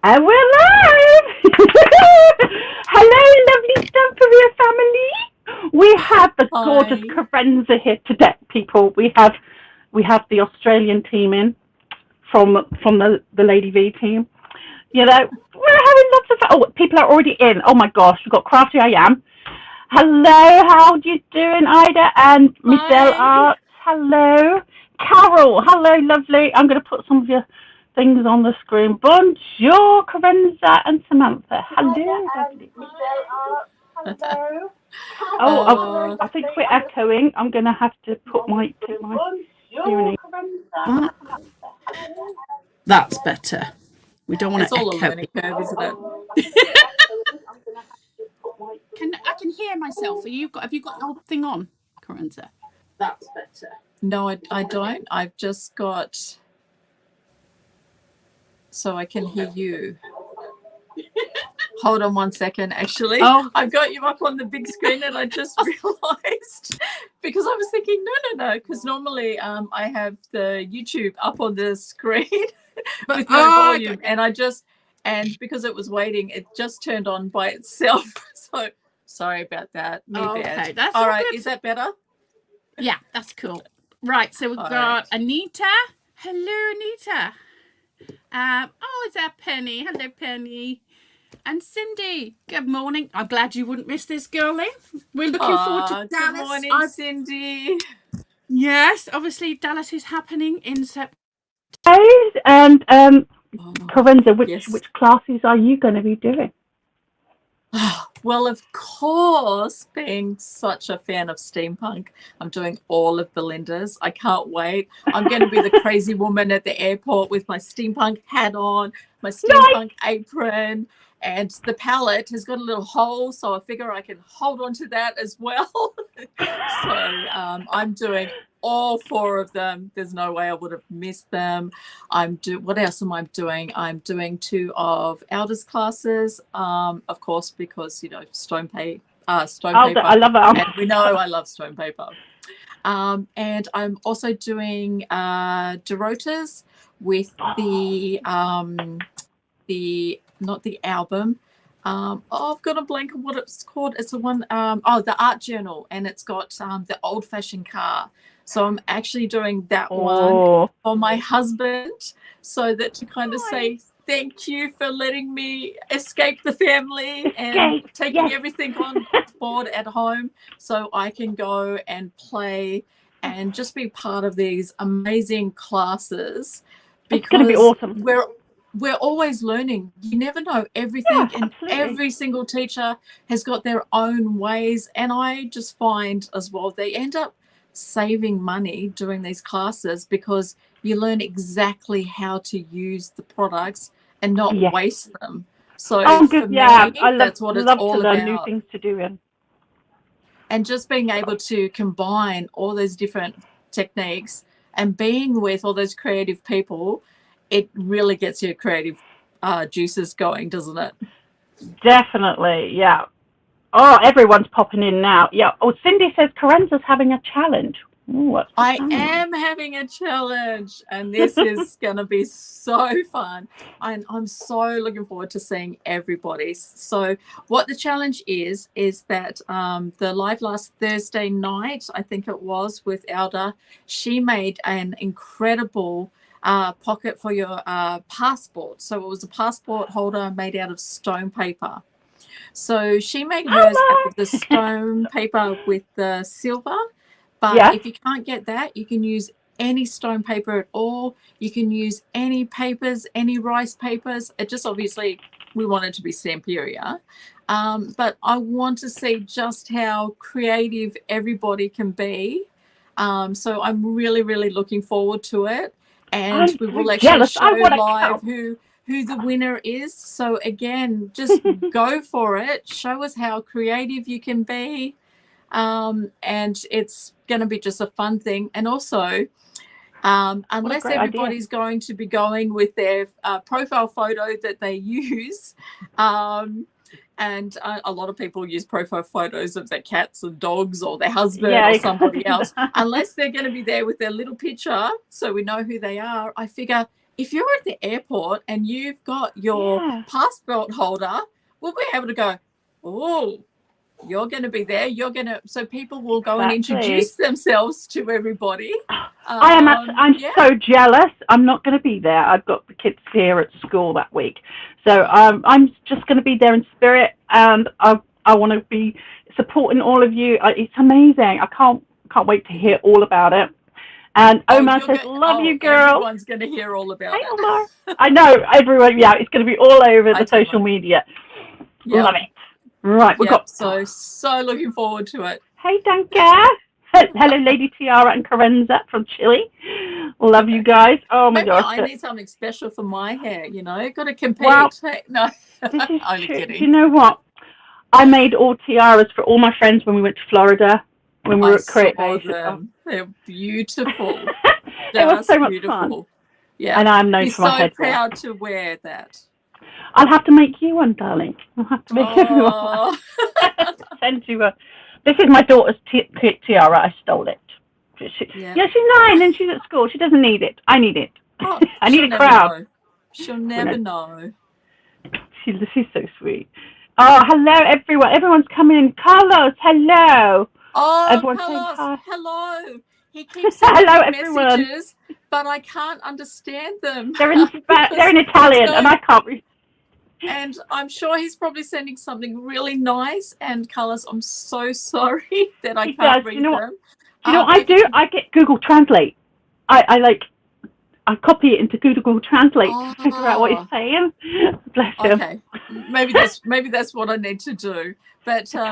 And we're live! Hello, lovely Stamperia family. We have the gorgeous Kerensa here today, people. We have the Australian team in from the Lady V team. You know, we're having lots of fun. Oh, people are already in. Oh my gosh, we've got Crafty I Am. Hello, how are you doing, Ida and Michelle Art? Hello, Carol. Hello, lovely. I'm going to put some of your things on the screen. Bonjour, Kerensa and Samantha. Hello, lovely. Hello. Oh, I think we're echoing. I'm going to have to put my hearing aid. That's better. We don't want to echo. It's all a learning curve, isn't it? I can hear myself. Have you got the whole thing on, Kerensa? That's better. No, I don't. I've just got so I can hear you. Hold on one second, actually. Oh. I've got you up on the big screen and I just realized because I was thinking, no, because normally I have the YouTube up on the screen with no volume and because it was waiting, it just turned on by itself. So sorry about that. Okay, that's all right. Is that better? Yeah, that's cool. Right, so we've got Anita. Hello, Anita. Is that Penny? Hello, Penny. And Cindy, good morning. I'm glad you wouldn't miss this, girlie. We're looking forward to Dallas. Good morning, Cindy. Yes, obviously Dallas is happening in September. And Kerensa, which classes are you going to be doing? Well, of course, being such a fan of steampunk, I'm doing all of Belinda's. I can't wait. I'm going to be the crazy woman at the airport with my steampunk hat on, my steampunk apron, and the palette has got a little hole, so I figure I can hold on to that as well. So I'm doing all 4 of them. There's no way I would have missed them. What else am I doing? I'm doing 2 of elders classes, of course, because stone paper. I love it. And we know I love stone paper. And I'm also doing Dorotas with the not the album. I've got a blank of what it's called. It's the one, the art journal, and it's got the old-fashioned car. So I'm actually doing that one for my husband, so that to kind of say thank you for letting me escape the family and taking everything on board at home, so I can go and play and just be part of these amazing classes. Because it's going to be awesome. We're always learning. You never know everything, and every single teacher has got their own ways. And I just find as well, they end up saving money doing these classes because you learn exactly how to use the products and not waste them. So for me, that's what it's all about. New things to do in. And just being able to combine all those different techniques and being with all those creative people, it really gets your creative juices going, doesn't it? Definitely, yeah. Oh, everyone's popping in now. Yeah. Oh, Cindy says Kerensa's having a challenge. Ooh, I am having a challenge, and this is going to be so fun. And I'm so looking forward to seeing everybody. So what the challenge is that the live last Thursday night, I think it was, with Elda, she made an incredible pocket for your passport. So it was a passport holder made out of stone paper. So she made hers out of the stone paper with the silver. But if you can't get that, you can use any stone paper at all. You can use any papers, any rice papers. It just obviously, we want it to be Stamperia. But I want to see just how creative everybody can be. So I'm really, really looking forward to it. And we will actually show live who the winner is. So again, just go for it. Show us how creative you can be. And it's going to be just a fun thing. And also, unless everybody's going to be going with their profile photo that they use, and a lot of people use profile photos of their cats and dogs or their husband or somebody else. Unless they're going to be there with their little picture, so we know who they are, I figure if you're at the airport and you've got your passport holder, we'll be able to go, oh, you're going to be there. So people will go and introduce themselves to everybody. I'm so jealous. I'm not going to be there. I've got the kids here at school that week. So I'm just going to be there in spirit, and I want to be supporting all of you. It's amazing. I can't wait to hear all about it. And Omar says, love you, girl. Everyone's going to hear all about it. Omar. I know, everyone. Yeah, it's going to be all over the social media. Yep. Love it. Right, we've got... So looking forward to it. Hey, Danka. Hello, Lady Tiara and Kerensa from Chile. Love you guys. Oh, my gosh. I need something special for my hair, you know. Got to compete. Well, no, I'm kidding. Do you know what? I made all tiaras for all my friends when we went to Florida. When we were at them. They're beautiful. It was so much fun. Yeah, and I'm known for my head. So proud to wear that. I'll have to make you one, darling. I'll have to make everyone one. Send you a. This is my daughter's tiara. I stole it. She's 9 and she's at school. She doesn't need it. I need it. Oh, I need a crowd. Know. She'll never know. She's so sweet. Oh, hello, everyone. Everyone's coming in. Carlos, hello. Oh, everyone's Carlos, hello. He keeps sending messages, but I can't understand them. They're in Italian, and I can't read. And I'm sure he's probably sending something really nice. And Carlos, I'm so sorry that I can't read them. Do you know what I do? I get Google Translate. I copy it into Google Translate to figure out what he's saying. Bless him. Okay, maybe that's what I need to do. But so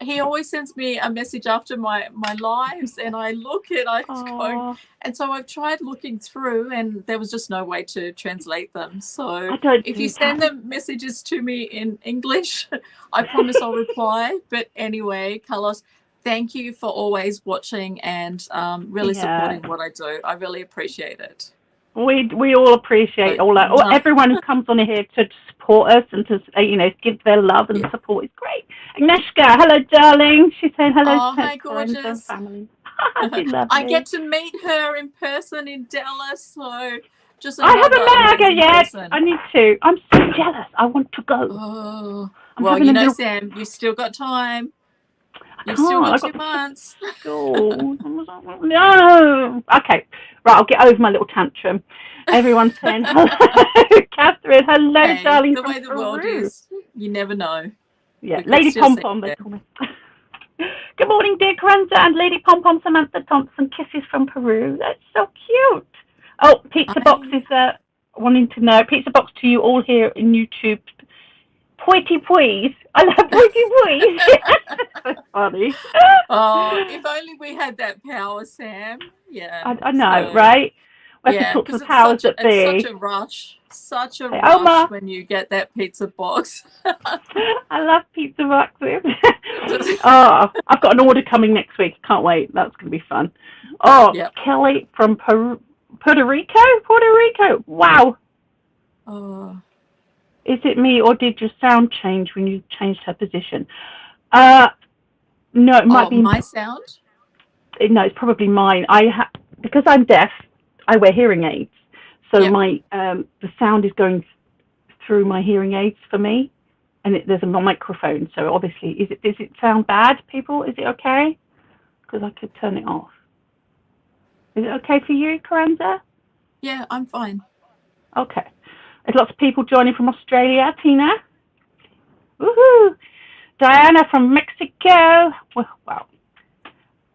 he always sends me a message after my lives, and I look at go, and so I've tried looking through, and there was just no way to translate them. So if you send them messages to me in English, I promise I'll reply. But anyway, Carlos, thank you for always watching and really supporting what I do. I really appreciate it. We all appreciate all that. Everyone who comes on here to support us and to give their love and support is great. Agnieszka, hello, darling. She's saying hello to hi, gorgeous family. I get to meet her in person in Dallas, so just I haven't met her yet. I need to. I'm so jealous. I want to go. Oh, well, Sam, you've still got time. You've still got 2 months. No. Okay. Right, I'll get over my little tantrum. Everyone's saying hello. Catherine, hello, darling. The way the world is, you never know. Yeah, Lady Pom Pom, they call me. Good morning, dear Kerensa and Lady Pom Pom, Samantha Thompson. Kisses from Peru. That's so cute. Oh, Pizza Box is wanting to know. Pizza Box to you all here in YouTube. Poity Poys. I love Poity Poys. So funny. Oh, if only we had that power, Sam. Yeah. I know, right? We have to talk to the powers that be. It's such a rush when you get that pizza box. I love pizza boxes. I've got an order coming next week. Can't wait. That's going to be fun. Oh, yep. Kelly from Puerto Rico. Wow. Oh. Is it me, or did your sound change when you changed her position? No, it might be my sound. No, it's probably mine. Because I'm deaf, I wear hearing aids, so my the sound is going through my hearing aids for me, and there's a microphone. So obviously, does it sound bad, people? Is it okay? Because I could turn it off. Is it okay for you, Kerensa? Yeah, I'm fine. Okay. There's lots of people joining from Australia. Tina. Woohoo! Diana from Mexico. Wow.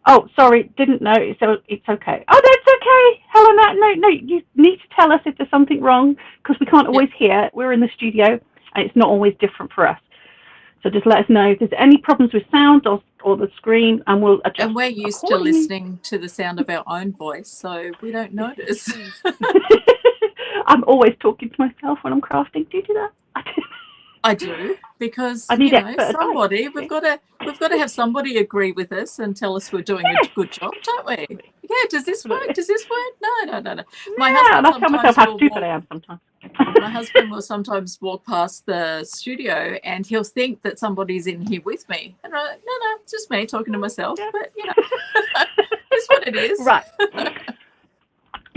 Oh, sorry, didn't know. So it's okay. Oh, that's okay, Helena. No, you need to tell us if there's something wrong, because we can't always hear. We're in the studio, and it's not always different for us. So just let us know if there's any problems with sound or the screen, and we'll adjust. And we're used to listening to the sound of our own voice, so we don't notice. I'm always talking to myself when I'm crafting. Do you do that? I do, because I need somebody we've got to have somebody agree with us and tell us we're doing a good job, don't we? Yeah. Does this work? No. My husband I tell myself how stupid I am sometimes. My husband will sometimes walk past the studio and he'll think that somebody's in here with me, and I'm like, no, it's just me talking to myself. But it's what it is. Right.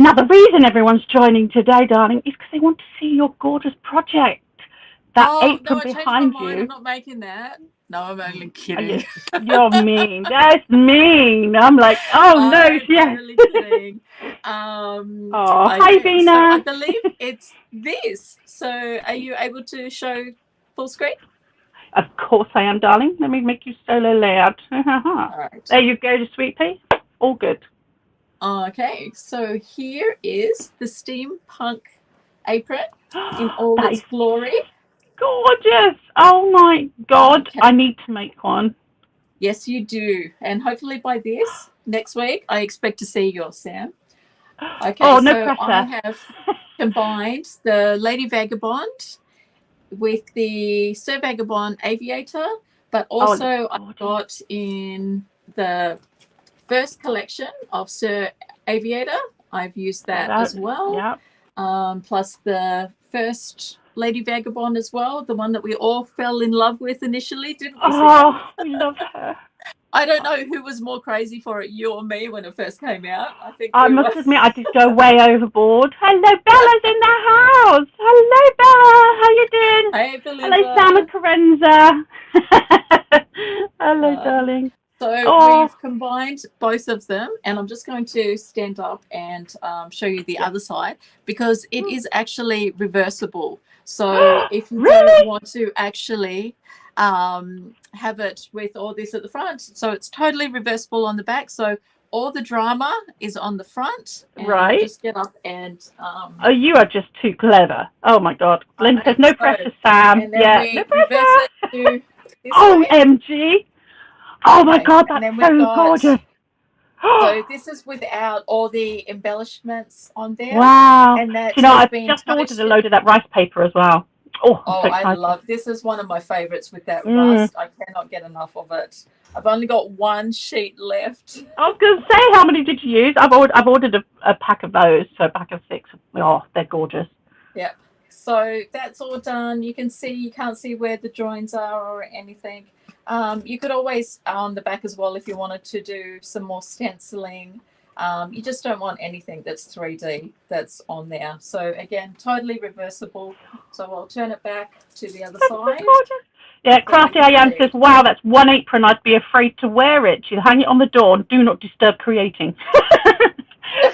Now, the reason everyone's joining today, darling, is because they want to see your gorgeous project. That apron no, I changed behind my mind. you. I'm not making that. No, I'm only kidding. You're mean. That's mean. I'm like, oh no, I'm yes. totally kidding. Hi, Okay, Vina. so I believe it's this. So are you able to show full screen? Of course I am, darling. Let me make you solo layout. All right. There you go, sweet pea. All good. Okay, so here is the steampunk apron in all That its is glory. gorgeous. Oh my God. Okay. I need to make one. Yes, you do. And hopefully by this next week, I expect to see yours, Sam. Okay, Oh, no so pressure. I have combined the Lady Vagabond with the Sir Vagabond Aviator, but also I've got in the first collection of Sir Aviator. I've used that as well. Yeah. Plus the first Lady Vagabond as well, the one that we all fell in love with initially, didn't we? Oh, we love her. I don't know who was more crazy for it, you or me, when it first came out. I think I must admit, I did go way overboard. Hello, Bella's in the house. Hello, Bella. How you doing? Hey, Belinda. Hello, Sam and Kerensa. Hello, darling. So we've combined both of them, and I'm just going to stand up and show you the other side, because it is actually reversible. So if you don't want to actually have it with all this at the front, so it's totally reversible on the back. So all the drama is on the front. And right. Just get up and. Oh, you are just too clever. Oh my God. Linda says no pressure, Sam. And then we reverse it to this OMG. Oh my God, that's so gorgeous. So this is without all the embellishments on there. Wow. And that I've just ordered a load of that rice paper as well. Oh, so I love this. Is one of my favorites with that rust. I cannot get enough of it. I've only got one sheet left. I was going to say, how many did you use? I've ordered a pack of those, so a pack of 6. Oh, they're gorgeous. Yep. So that's all done. You can see, you can't see where the joins are or anything. You could always on the back as well if you wanted to do some more stenciling. You just don't want anything that's 3D that's on there. So again, totally reversible. So I'll turn it back to the other side. Yeah, Crafty Ian says, wow, that's one apron. I'd be afraid to wear it. You hang it on the door and do not disturb creating.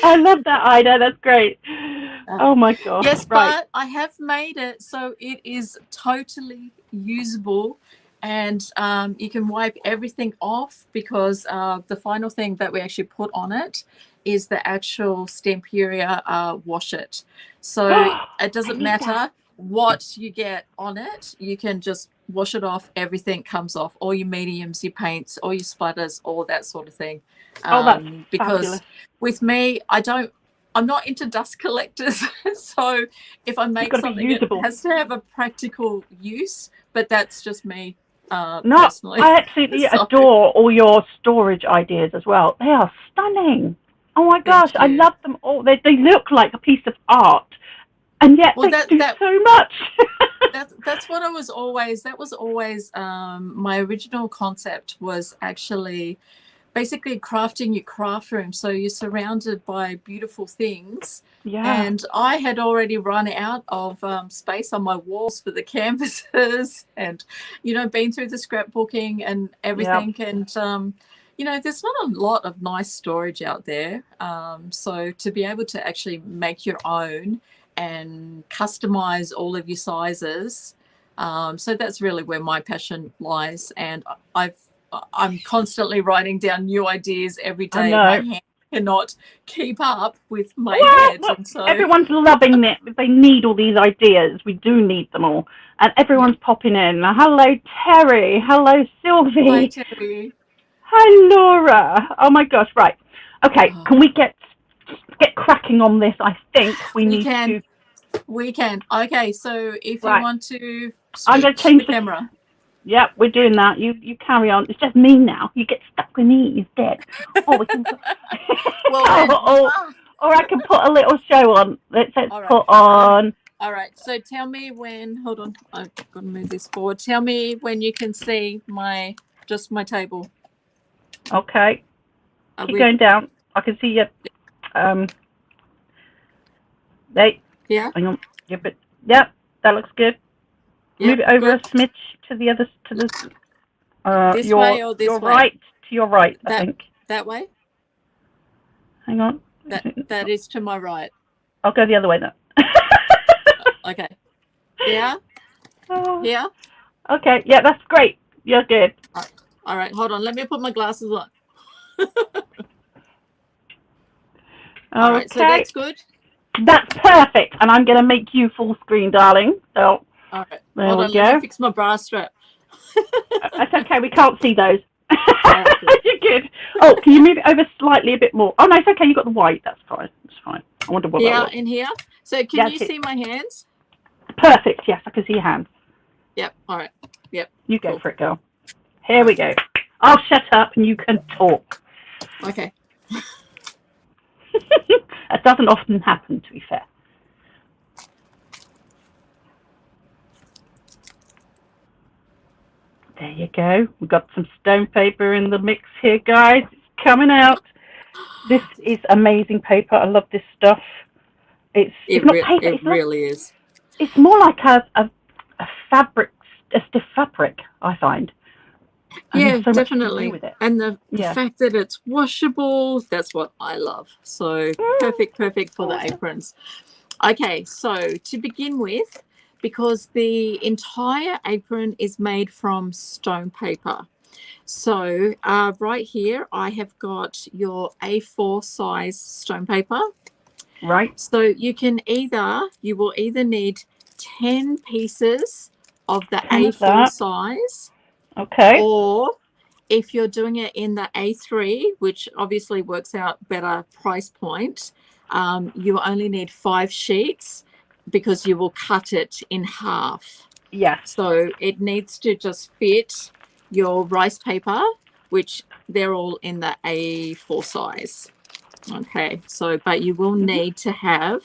I love that, Ida. That's great. Oh my God. Yes, but I have made it so it is totally usable. And you can wipe everything off, because the final thing that we actually put on it is the actual Stamperia wash it. So it doesn't matter what you get on it. You can just wash it off. Everything comes off. All your mediums, your paints, all your splatters, all that sort of thing. That's because fabulous. With me, I'm not into dust collectors. So if I make something, it has to have a practical use. But that's just me. Personally. I absolutely adore all your storage ideas as well. They are stunning. Oh my gosh, I love them all. They look like a piece of art, and yet they do so much. That's what I was always. That was always my original concept, was actually basically crafting your craft room, so you're surrounded by beautiful things. And I had already run out of space on my walls for the canvases, and been through the scrapbooking and everything. And there's not a lot of nice storage out there, so to be able to actually make your own and customize all of your sizes, so that's really where my passion lies. And I'm constantly writing down new ideas every day. My hand cannot keep up with my head. Look, and so everyone's loving it. They need all these ideas. We do need them all. And everyone's popping in. Hello, Terry. Hello, Sylvie. Hi, Terry. Hi, Laura. Oh, my gosh. Right. Okay. Can we get cracking on this? I think we need to. We can. Okay. So if you want to I'm going to change the camera. Yep, we're doing that. You carry on. It's just me now. You get stuck with me instead. Or we can put, or I can put a little show on. Let's put on. All right. So tell me when. Hold on. I've got to move this forward. Tell me when you can see my table. Okay. Keep going down. I can see you. Hey, Yeah. hang on. Yep, yep, that looks good. Yep, Move it over good. a smidge to the other, to the, This way or this your way? right, to your right, I That think. that way? Hang on. That is to my right. I'll go the other way then. Okay. Yeah. Oh, Here. okay, yeah, that's great. You're good. All right. Hold on. Let me put my glasses on. All right. So Okay. that's good. That's perfect. And I'm going to make you full screen, darling. So All right. there Hold we on. go. Let me fix my bra strap. That's okay. We can't see those. Right, good. You're good. Oh, can you move it over slightly a bit more? Oh, no, it's okay. You got the white. That's fine. That's fine. I wonder what that Here was. and here. So can you see my hands? Perfect. Yes, I can see your hands. Yep. All right. Yep. You go Cool. for it, girl. Here we go. I'll shut up and you can talk. Okay. That doesn't often happen, to be fair. There you go. We've got some stone paper in the mix here, guys. It's coming out. This is amazing paper. I love this stuff. It's not paper. It really is. It's more like a fabric, a stiff fabric, I find. And Yeah, there's so much to do definitely. with it. And the fact that it's washable, that's what I love. So perfect for the aprons. Okay, so to begin with, because the entire apron is made from stone paper. So right here, I have got your A4 size stone paper. Right. So you will either need 10 pieces of the A4 size. Okay. Or if you're doing it in the A3, which obviously works out better price point, you only need 5 sheets because you will cut it in half. Yes. So it needs to just fit your rice paper, which they're all in the A4 size. Okay, so but you will need to have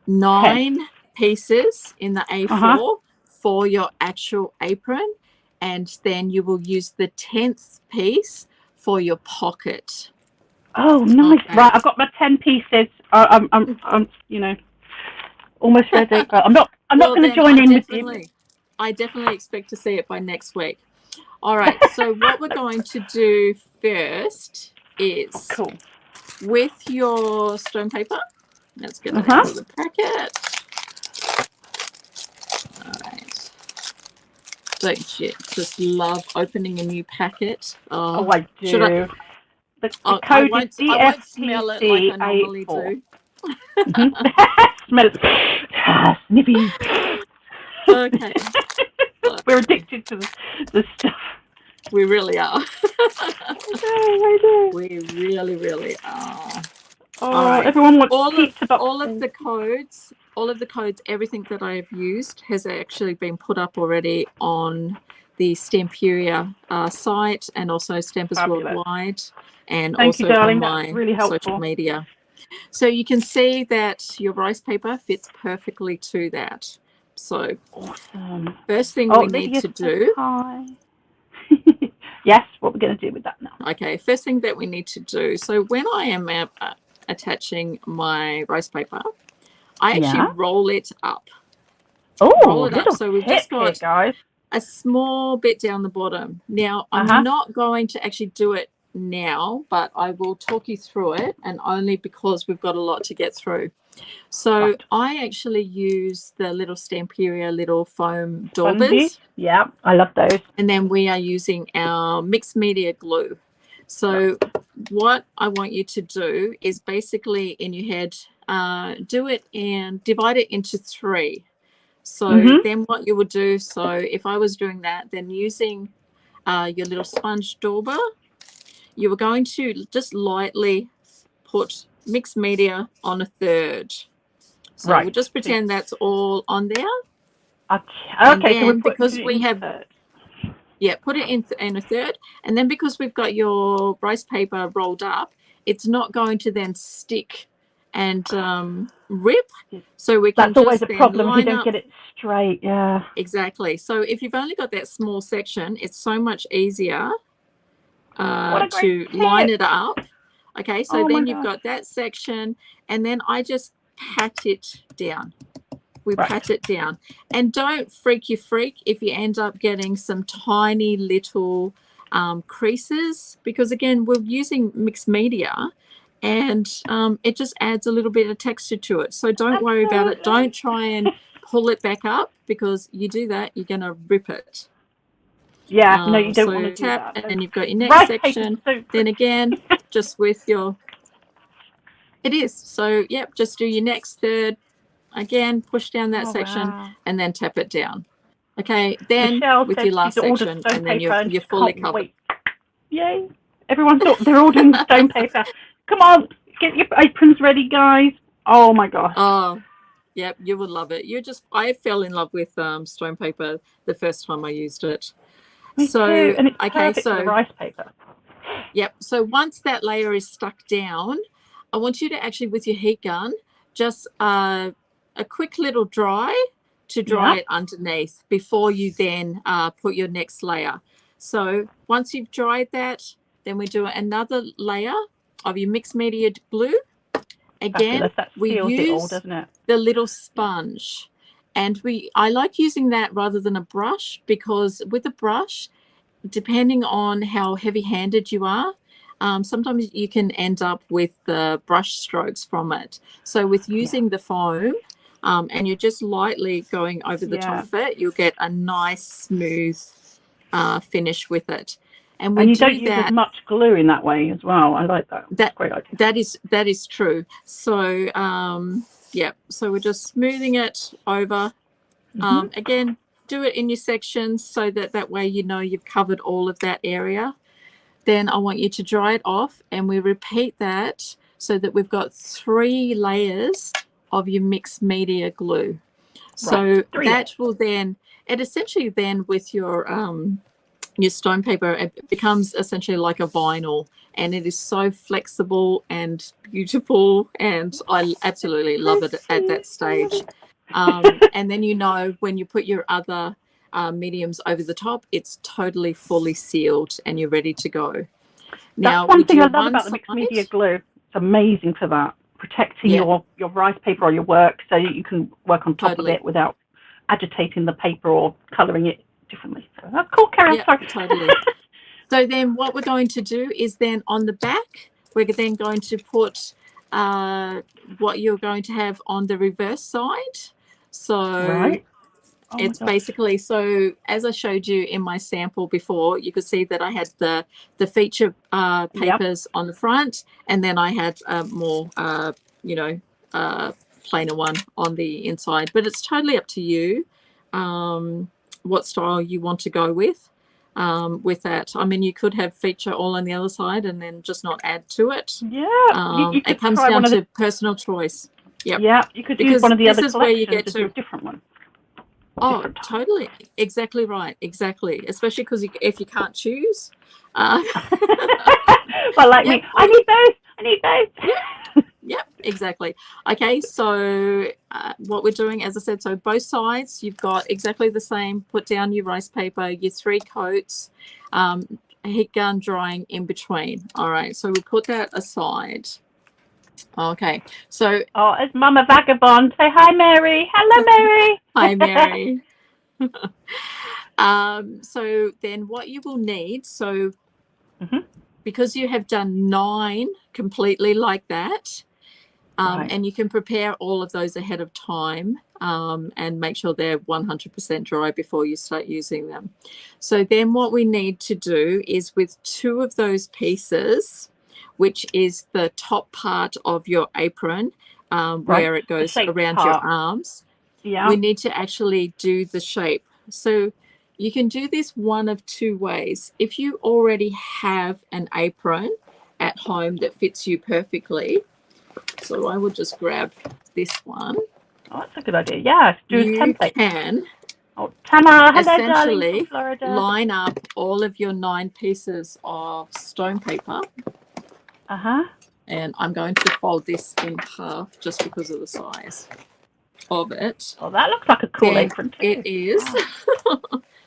9 pieces in the A4 for your actual apron, and then you will use the 10th piece for your pocket. Oh, nice. Okay. Right, I've got my 10 pieces. I'm almost ready. I'm not going to join in with you. I definitely expect to see it by next week. All right, so what we're going to do first is with your stone paper, let's get it out of the packet. All right. Don't you just love opening a new packet? Oh, I do. Should I? The code is DFPC. I won't smell it like I normally do. Smell it. Snippy. Okay. We're addicted to the stuff. We really are. Oh, we really are. Oh, right. Everyone wants all of the codes, everything that I have used has actually been put up already on the Stamperia site and also Stampers Worldwide, and also on my social media. So you can see that your rice paper fits perfectly to that. So awesome. First thing we need to do. Yes, what we're going to do with that now. Okay, first thing that we need to do. So when I am attaching my rice paper, I actually roll it up. Oh, roll it up. So we've just got guys. A small bit down the bottom. Now, I'm not going to actually do it now, but I will talk you through it, and only because we've got a lot to get through. So I actually use the little Stamperia little foam daubers. Yeah, I love those. And then we are using our mixed media glue. So what I want you to do is basically in your head, do it and divide it into 3. So then what you would do, so if I was doing that, then using your little sponge dauber, you were going to just lightly put mixed media on a 3rd. So we'll just pretend that's all on there. Okay, so because we have put it in a 3rd, and then because we've got your rice paper rolled up, it's not going to then stick and rip. So we can that's always a problem if you don't get it straight. Yeah, exactly. So if you've only got that small section, it's so much easier to line it up. Okay, so then you've got that section, and then I just pat it down. We Right. pat it down. And don't freak if you end up getting some tiny little creases, because again, we're using mixed media, and it just adds a little bit of texture to it. So don't worry about it. Don't try and pull it back up, because you do that, you're going to rip it. Yeah, no, you don't so want to do tap, that. and you've got your next Rice section. paper's so Then again, just with your, it is. So, yep, just do your next third. Again, push down that section, wow. and then tap it down. Okay, then Michelle with said your last she's ordered section, stone and then paper and you're she fully can't covered. wait. Yay. They're ordering stone paper. Come on, get your aprons ready, guys. Oh my gosh. Oh, yep, you would love it. I fell in love with stone paper the first time I used it. Me too. And it's perfect for the rice paper. Yep. So once that layer is stuck down, I want you to actually, with your heat gun, just a quick little dry to dry it underneath before you then put your next layer. So once you've dried that, then we do another layer of your mixed media glue. Again, we use the little sponge, and I like using that rather than a brush, because with a brush, depending on how heavy-handed you are, sometimes you can end up with the brush strokes from it. So with using the foam, and you're just lightly going over the top of it, you'll get a nice smooth finish with it. And you don't use as much glue in that way as well. I like that. That's a great idea. That is true. So yeah, so we're just smoothing it over. Again, do it in your sections so that way you know you've covered all of that area. Then I want you to dry it off, and we repeat that so that we've got 3 layers of your mixed media glue. So that will then, it essentially then with your stone paper, it becomes essentially like a vinyl, and it is so flexible and beautiful, and I absolutely love it at that stage. And then you know when you put your other mediums over the top, it's totally fully sealed and you're ready to go. Now, that's one thing I love about the mixed media glue. It's amazing for that, protecting your rice paper or your work, so you can work on top of it without agitating the paper or colouring it differently. So that's cool, Karen. Yeah, totally. So then what we're going to do is then on the back, we're then going to put what you're going to have on the reverse side. So it's basically, so as I showed you in my sample before, you could see that I had the feature papers on the front, and then I had more, plainer one on the inside. But it's totally up to you what style you want to go with that. I mean, you could have feature all on the other side and then just not add to it. Yeah, it comes down to personal choice. Yep. Yeah, you could use one of the other collections where you get to do a different one. Oh, totally. Exactly right. Exactly. Especially because if you can't choose. Well, like me, I need both. Yep, exactly. Okay, so what we're doing, as I said, so both sides, you've got exactly the same. Put down your rice paper, your 3 coats, heat gun drying in between. All right, so we put that aside. Okay, so it's Mama Vagabond. Say hi, Mary. Hello, Mary. Hi, Mary. So then what you will need, so because you have done 9 completely like that, and you can prepare all of those ahead of time and make sure they're 100% dry before you start using them. So then what we need to do is with 2 of those pieces, which is the top part of your apron, where it goes around your arms, we need to actually do the shape. So you can do this one of 2 ways. If you already have an apron at home that fits you perfectly, so I will just grab this one. Oh, that's a good idea. Yeah, do a template. You can Tama, essentially line up all of your 9 pieces of stone paper. And I'm going to fold this in half just because of the size of it. Oh, that looks like a cool apron too. It is.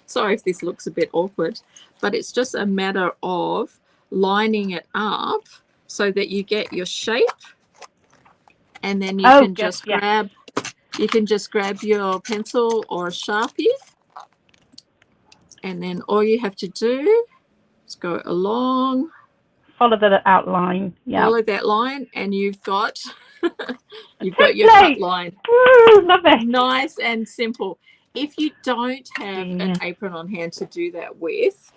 Sorry if this looks a bit awkward, but it's just a matter of lining it up so that you get your shape and then you can just grab your pencil or a Sharpie, and then all you have to do is go along, follow the outline. Yeah. Follow that line, and you've got your cut line. Woo, love it. Nice and simple. If you don't have an apron on hand to do that with,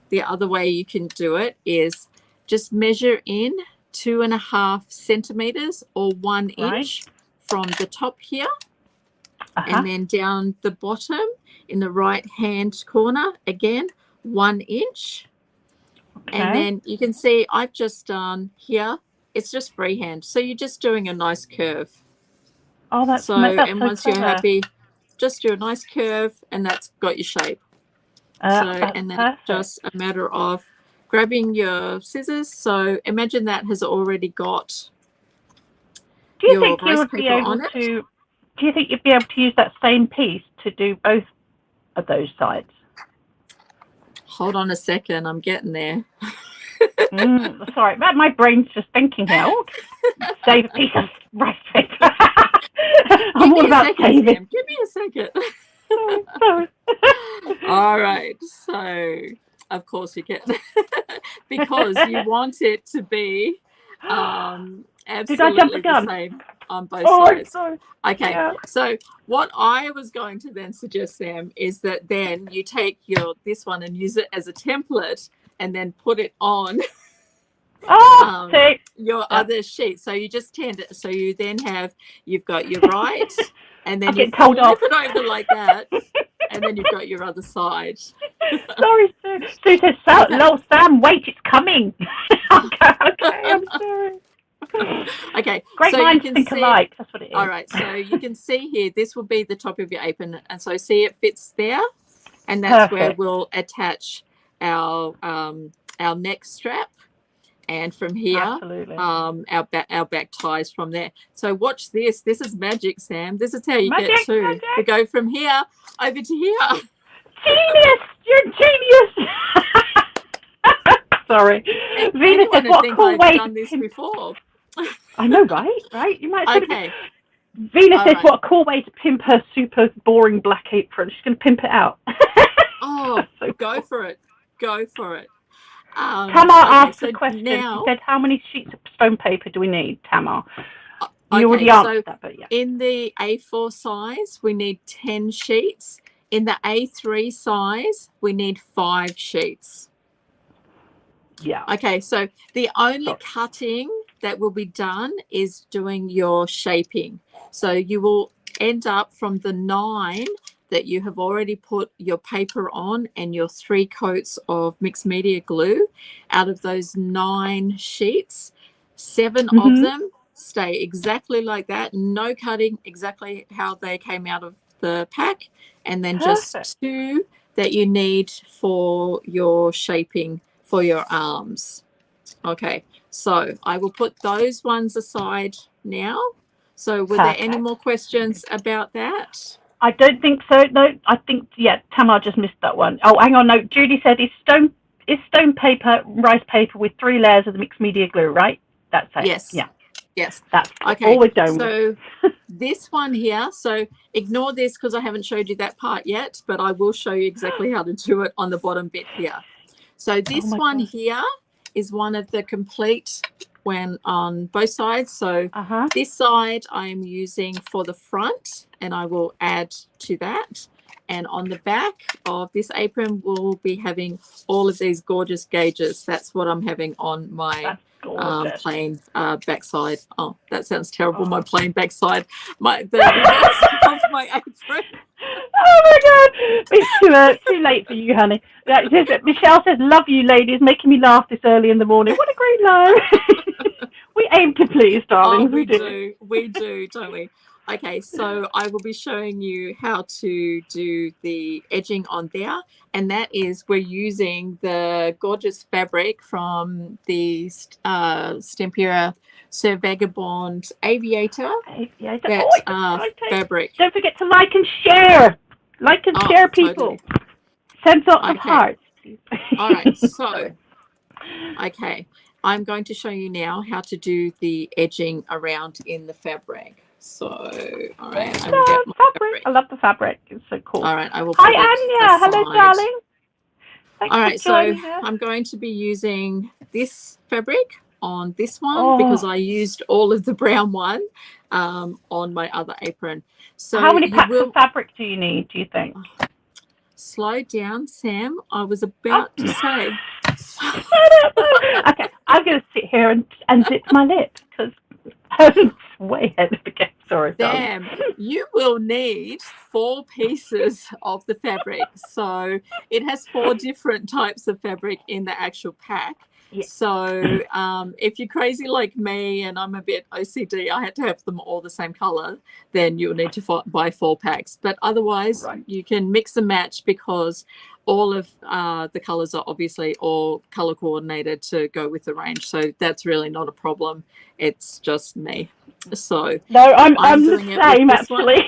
the other way you can do it is just measure in 2.5 centimeters or 1 inch from the top here, and then down the bottom in the right hand corner again 1 inch. And then you can see I've just done here, it's just freehand, so you're just doing a nice curve. Oh, that's so that's and so once clever. you're happy, just do a nice curve, and that's got your shape. And then it's just a matter of grabbing your scissors. So imagine that has already got your rice paper on it. Do you think you'd be able to use that same piece to do both of those sides? Hold on a second, I'm getting there. Sorry, my brain's just thinking here. Oh, save a piece of rice paper. I'm all about saving. Give me a second. Sorry. All right, so of course you get because you want it to be absolutely the same on both sides. Sorry. Okay, so what I was going to then suggest, Sam, is that then you take this one and use it as a template, and then put it on your other sheet. So you just tend it. So you then you've got your right, and then you flip it over like that, and then you've got your other side. Sorry, Sue. Sue says, Sam, wait, it's coming. Okay, I'm sorry. Okay, great so minds think alike. That's what it is. All right, so you can see here, this will be the top of your apron, and so see it fits there, and that's where we'll attach our neck strap, and from here, our back ties from there. So watch this. This is magic, Sam. This is how you get to go from here over to here. Genius! You're genius. Sorry, Venus says, "What a cool way to done this before." I know, right? You might have Venus says, "What a cool way to pimp her super boring black apron." She's going to pimp it out. Go for it. Go for it. Tamar asked a question. She said, "How many sheets of stone paper do we need, Tamar?" You already answered that, but in the A4 size, we need 10 sheets. In the A3 size, we need 5 sheets. Yeah. Okay, so the only cutting that will be done is doing your shaping. So you will end up from the 9 that you have already put your paper on and your 3 coats of mixed media glue. Out of those 9 sheets, 7 of them stay exactly like that, no cutting, exactly how they came out of the pack, and then just 2 that you need for your shaping for your arms. Okay, so I will put those ones aside now. So were there any more questions about that? I don't think so. No, I think, Tamar just missed that one. Oh, hang on. No, Judy said, is stone paper rice paper with 3 layers of the mixed media glue, right? That's it. Yes. Yeah. Yes. That's okay. All we're done so this one here, so ignore this because I haven't showed you that part yet, but I will show you exactly how to do it on the bottom bit here. So this one here is one of the complete when on both sides. So this side I'm using for the front, and I will add to that. And on the back of this apron, we'll be having all of these gorgeous gauges. That's what I'm having on my plain backside. Oh, that sounds terrible. My plain backside. The reverse of my apron. Oh my God! It's too late for you, honey. Michelle says, "Love you, ladies, making me laugh this early in the morning." What a great line! We aim to please, darling. We do, don't we? Okay, so I will be showing you how to do the edging on there, and that is we're using the gorgeous fabric from the Stamperia Sir Vagabond Aviator. Fabric. Don't forget to like and share. Like and share, people. Totally. Send lots of hearts. All right, so, okay. I'm going to show you now how to do the edging around in the fabric. So, all right, I will get my fabric. I love the fabric. It's so cool. All right, I will. Hi, put it Anya. aside. Hello, darling. Thanks All right, for so joining us. I'm going to be using this fabric on this one because I used all of the brown one on my other apron. So how many packs of fabric do you need, do you think? Slow down, Sam. I was about to say. I don't know. Okay, I'm going to sit here and zip my lip because I'm way ahead of the game. Sorry, Sam, you will need 4 pieces of the fabric. So it has 4 different types of fabric in the actual pack. Yeah. So if you're crazy like me and I'm a bit OCD, I had to have them all the same color, then you'll need to buy 4 packs. But otherwise, you can mix and match because all of the colors are obviously all color coordinated to go with the range. So that's really not a problem. It's just me. So no, I'm the same actually.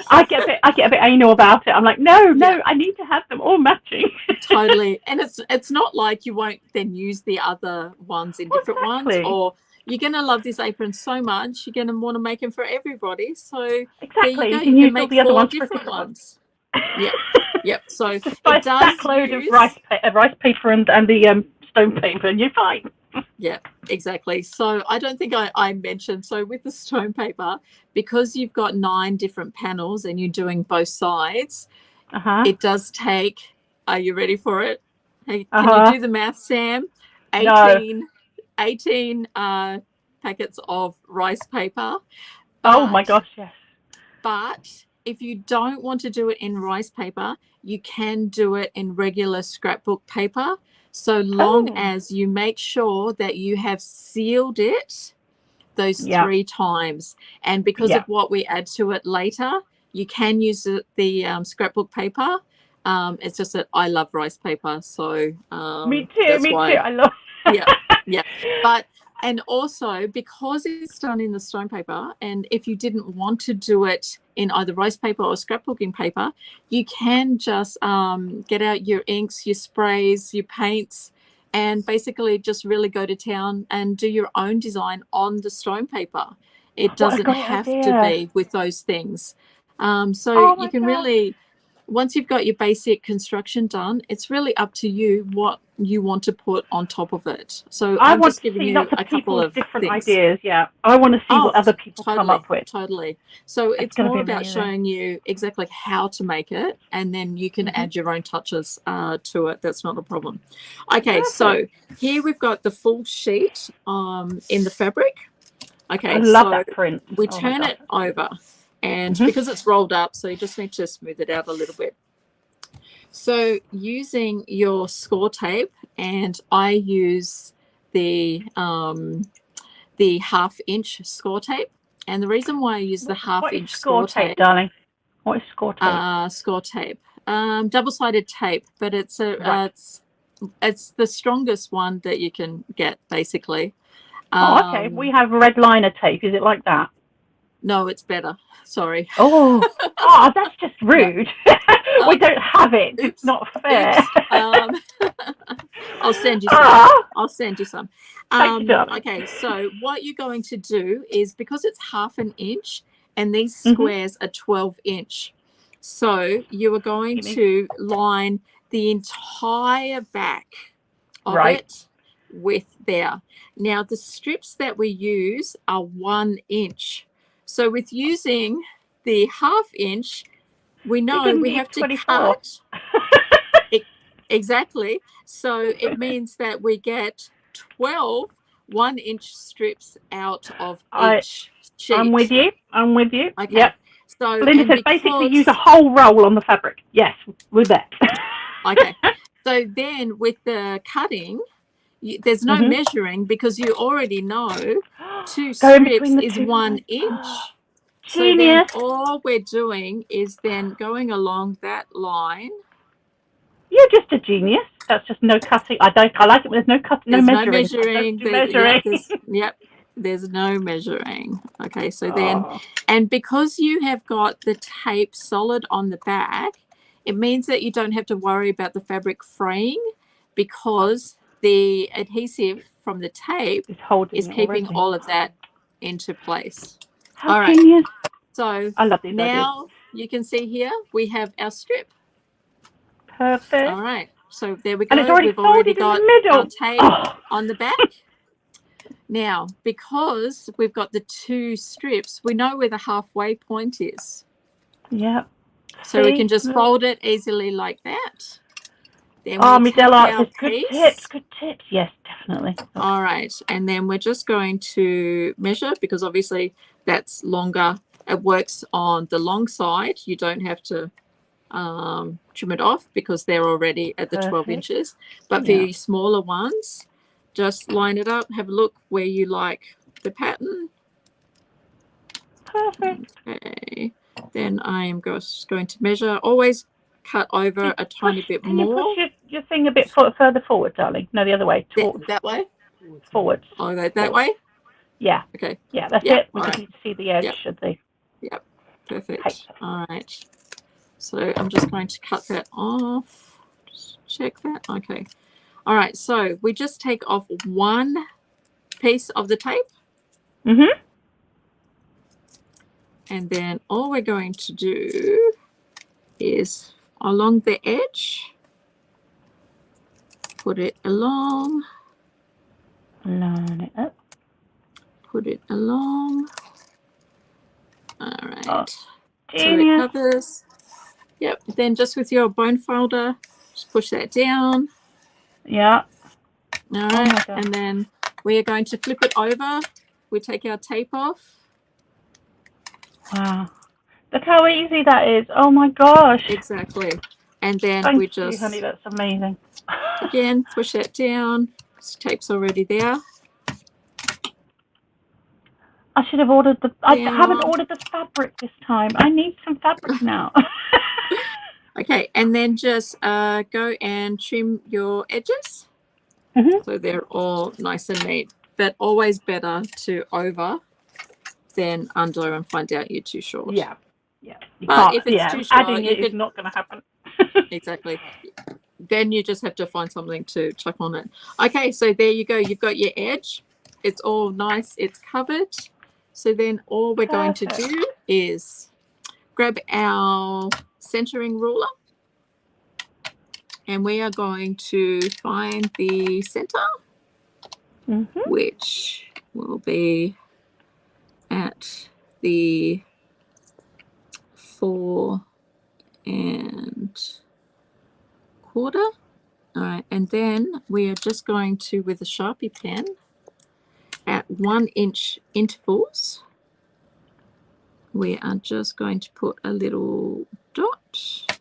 I get a bit anal about it. I'm like, no, I need to have them all matching. Totally. And it's not like you won't then use the other ones in different ones, or you're going to love this apron so much you're going to want to make them for everybody. So exactly, there you can use all the other ones different ones. Yep. So just buy a stack load of rice paper and the stone paper, and you're fine. Yeah, exactly. So I don't think I mentioned, so with the stone paper, because you've got 9 different panels and you're doing both sides, it does take, are you ready for it? Hey, can you do the math, Sam? 18 packets of rice paper. Oh my gosh, yes. But if you don't want to do it in rice paper, you can do it in regular scrapbook paper. So long as you make sure that you have sealed it those 3 times. And because of what we add to it later, you can use the scrapbook paper. It's just that I love rice paper. So me too. I love Yeah. But and also because it's done in the stone paper, and if you didn't want to do it in either rice paper or scrapbooking paper, you can just get out your inks, your sprays, your paints, and basically just really go to town and do your own design on the stone paper. It doesn't have to be with those things. So you can really, once you've got your basic construction done, it's really up to you what you want to put on top of it. So I'm just giving you a couple of different ideas. Yeah, I want to see what other people come up with. Totally. So it's more about showing you exactly how to make it, and then you can add your own touches to it. That's not a problem. Okay, so here we've got the full sheet in the fabric. Okay, I love that print. We turn it over. And because it's rolled up, so you just need to smooth it out a little bit. So using your score tape, and I use the 1/2-inch score tape. And the reason why I use the 1/2-inch score tape, darling? What is score tape? Score tape, double-sided tape, but it's it's the strongest one that you can get, basically. Okay. We have red liner tape. Is it like that? No, it's better. Sorry. Oh, that's just rude. We don't have it. Oops, it's not fair. I'll send you some. I'll send you some. Thank you, okay, so what you're going to do is, because it's 1/2 inch and these squares are 12-inch, so you are going to line the entire back of it with there. Now, the strips that we use are 1 inch. So with using the 1/2-inch, we know we have to cut. Exactly. So it means that we get 12 1-inch strips out of each sheet. I'm with you. Okay. Yep. So Linda says basically use a whole roll on the fabric. Yes, with that. Okay. So then with the cutting, there's no measuring because you already know 2 strips is 1 inch. So then all we're doing is then going along that line. You're just a genius. That's just no cutting. I like it when there's no cutting, no measuring. There's no measuring. Okay, so then, and because you have got the tape solid on the back, it means that you don't have to worry about the fabric fraying, because the adhesive from the tape It's holding is it keeping already. all of that into place. How All right. genius. So I love these ideas. now you can see here we have our strip. Perfect. All right. So there we go. And it's already We've already folded in got the middle. our tape on the back. Now, because we've got the 2 strips, we know where the halfway point is. Yep. So we can just fold it easily like that. Then we take Midella, our good piece. tips, good tips. Yes, definitely. All right. And then we're just going to measure, because obviously that's longer. It works on the long side. You don't have to trim it off because they're already at the 12 inches. But for your smaller ones, just line it up, have a look where you like the pattern. Perfect. Okay. Then I am just going to measure. Always cut over a tiny bit more. Can you push your thing a bit further forward, darling? No, the other way. That way? Forwards. Oh, that way? Yeah. Okay. Yeah, that's it. We just need to see the edge, Yep. should they? Yep. Perfect. All right. So I'm just going to cut that off. Just check that. Okay. All right. So we just take off one piece of the tape. Mm-hmm. And then all we're going to do is along the edge, put it along. Line it up. Put it along. All right. Oh, so it covers. Yep. Then just with your bone folder, just push that down. Yeah. All right. And then we are going to flip it over. We take our tape off. Wow. Look how easy that is. Oh my gosh. Exactly. And then Thank we just, you, honey, that's amazing. again, push that down. This tape's already there. I should have ordered I haven't ordered the fabric this time. I need some fabric now. Okay, and then just go and trim your edges. So they're all nice and neat. But always better to over than under and find out you're too short. Yeah. Yeah. But if it's too short, adding it is not going to happen. Exactly. Then you just have to find something to chuck on it. Okay, so there you go. You've got your edge. It's all nice. It's covered. So then all we're going to do is grab our centering ruler. And we are going to find the center, which will be at the 4 1/4. All right, and then we are just going to, with a Sharpie pen, at 1 inch intervals, we are just going to put a little dot.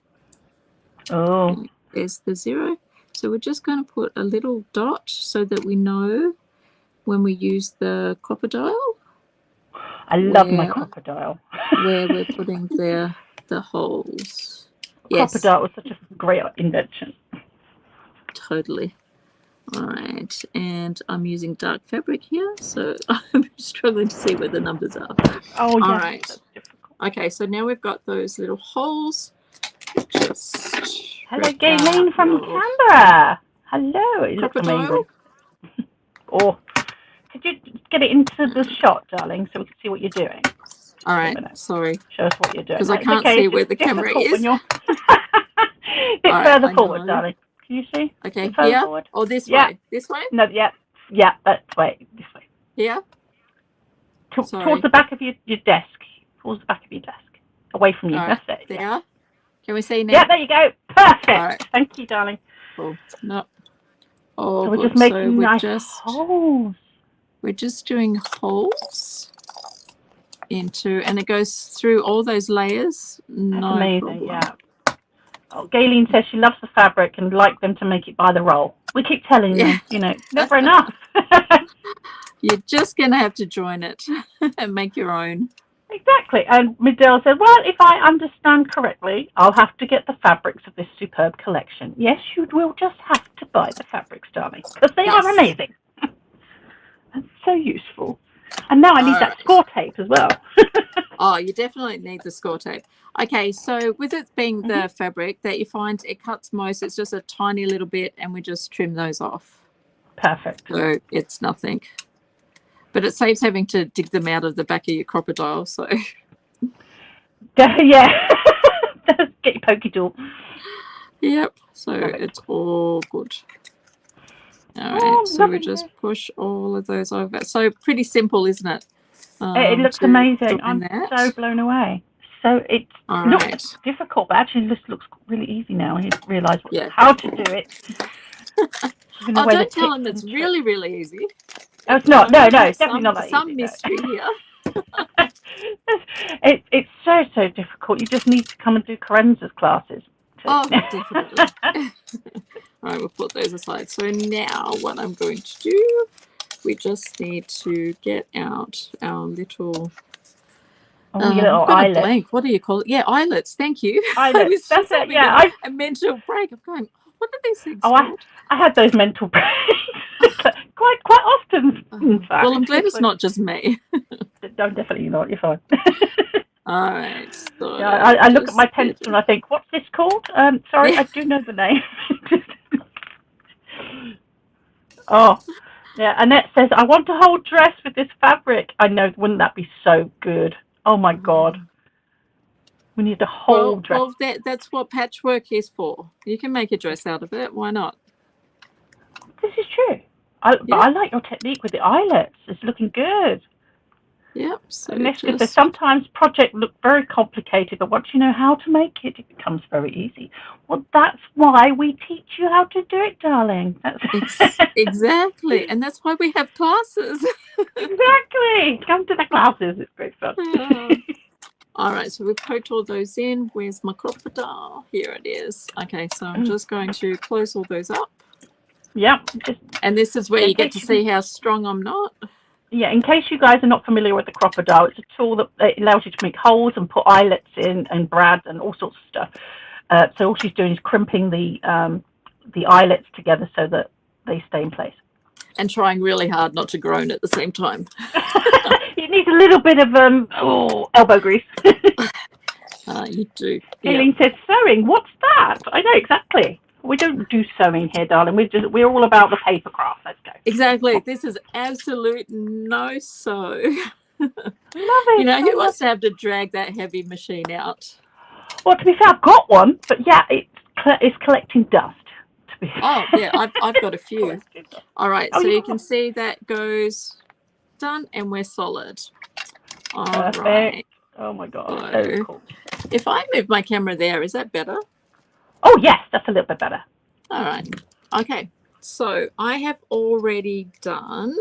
Oh. There's the 0. So we're just going to put a little dot so that we know when we use the crocodile. I love my crocodile. Where we're putting the holes. Crocodile was such a great invention. Totally. All right. And I'm using dark fabric here, so I'm struggling to see where the numbers are. Oh, yeah. All right. That's difficult. Okay, so now we've got those little holes. Just hello, Gayleen from Canberra. Hello. It looks crocodile. amazing. Oh, could you get it into the shot, darling, so we can see what you're doing? All right. Sorry. Show us what you're doing. Because I can't see where the camera is. When you're bit further forward, darling. Can you see? Okay. Here forward? Or this way? This way? No. Yeah. That way. This way. Here. Towards the back of your desk. Towards the back of your desk. Away from you. Right. That's it. There. Yeah. Can we see now? Yeah, there you go. Perfect. Right. Thank you, darling. Cool. No. Oh, so we're just making nice holes. We're just doing holes into, and it goes through all those layers. That's amazing, yeah. Oh, Gayleen says she loves the fabric and like them to make it by the roll. We keep telling them, never enough. You're just going to have to join it and make your own. Exactly. And Midell said, well, if I understand correctly, I'll have to get the fabrics of this superb collection. Yes, you will just have to buy the fabrics, darling, because they are amazing. That's so useful. And now I need that score tape as well. Oh, you definitely need the score tape. Okay, so with it being the fabric that you find it cuts most, it's just a tiny little bit, and we just trim those off. Perfect. So it's nothing. But it saves having to dig them out of the back of your crocodile. So Yeah. Get your pokey tool. yep. So Perfect. it's all good. All right. Oh, So we lovely. just push all of those over. So pretty simple, isn't it? It looks to amazing. doing I'm that. so blown away. So it All looks right. difficult, but actually this looks really easy now. I realise Yeah. how to do it. Even the Oh, way don't the tell tips them it's and really, really easy. Oh, it's not. No, it's Some, definitely not that some easy. mystery here. It's so difficult. You just need to come and do Kerensa's classes. Oh, definitely. All right, we'll put those aside. So now what I'm going to do, we just need to get out our little... Oh, your little I've got eyelets. a blank. What do you call it? Yeah, eyelets. Thank you. Eyelets. I was That's just it. having Yeah. a mental break. I'm going, what are these things Oh, called? I had those mental breaks quite often. In fact. Well, I'm glad it's not just me. No, definitely not. You're fine. All right. So Yeah, I look at my pencil and I think, what's this called? Sorry, I do know the name. Oh, yeah. Annette says, I want a whole dress with this fabric. I know, wouldn't that be so good? Oh my God. We need a whole dress. Well, that's what patchwork is for. You can make a dress out of it. Why not? This is true. But I like your technique with the eyelets. It's looking good. Yep. So Miska says, sometimes projects look very complicated, but once you know how to make it, it becomes very easy. Well, that's why we teach you how to do it, darling. Exactly. And that's why we have classes. Exactly. Come to the classes. It's great fun. All right. So we poked all those in. Where's my crocodile? Here it is. Okay. So I'm just going to close all those up. Yep. And this is where you get to see how strong I'm not. Yeah, in case you guys are not familiar with the crocodile, it's a tool that allows you to make holes and put eyelets in and brads and all sorts of stuff. So all she's doing is crimping the eyelets together so that they stay in place. And trying really hard not to groan at the same time. You need a little bit of elbow grease. You do. Aileen says, sewing, what's that? I know exactly. We don't do sewing here, darling. We're all about the paper craft. Let's go. Exactly. This is absolute no sew. Love it. You know, who wants to have to drag that heavy machine out? Well, to be fair, I've got one, but yeah, it's collecting dust. Oh, yeah, I've got a few. All right, so you can see that goes done, and we're solid. All Perfect. right. Oh my God, So cool. If I move my camera there, is that better? Oh yes, that's a little bit better. All right. Okay. So I have already done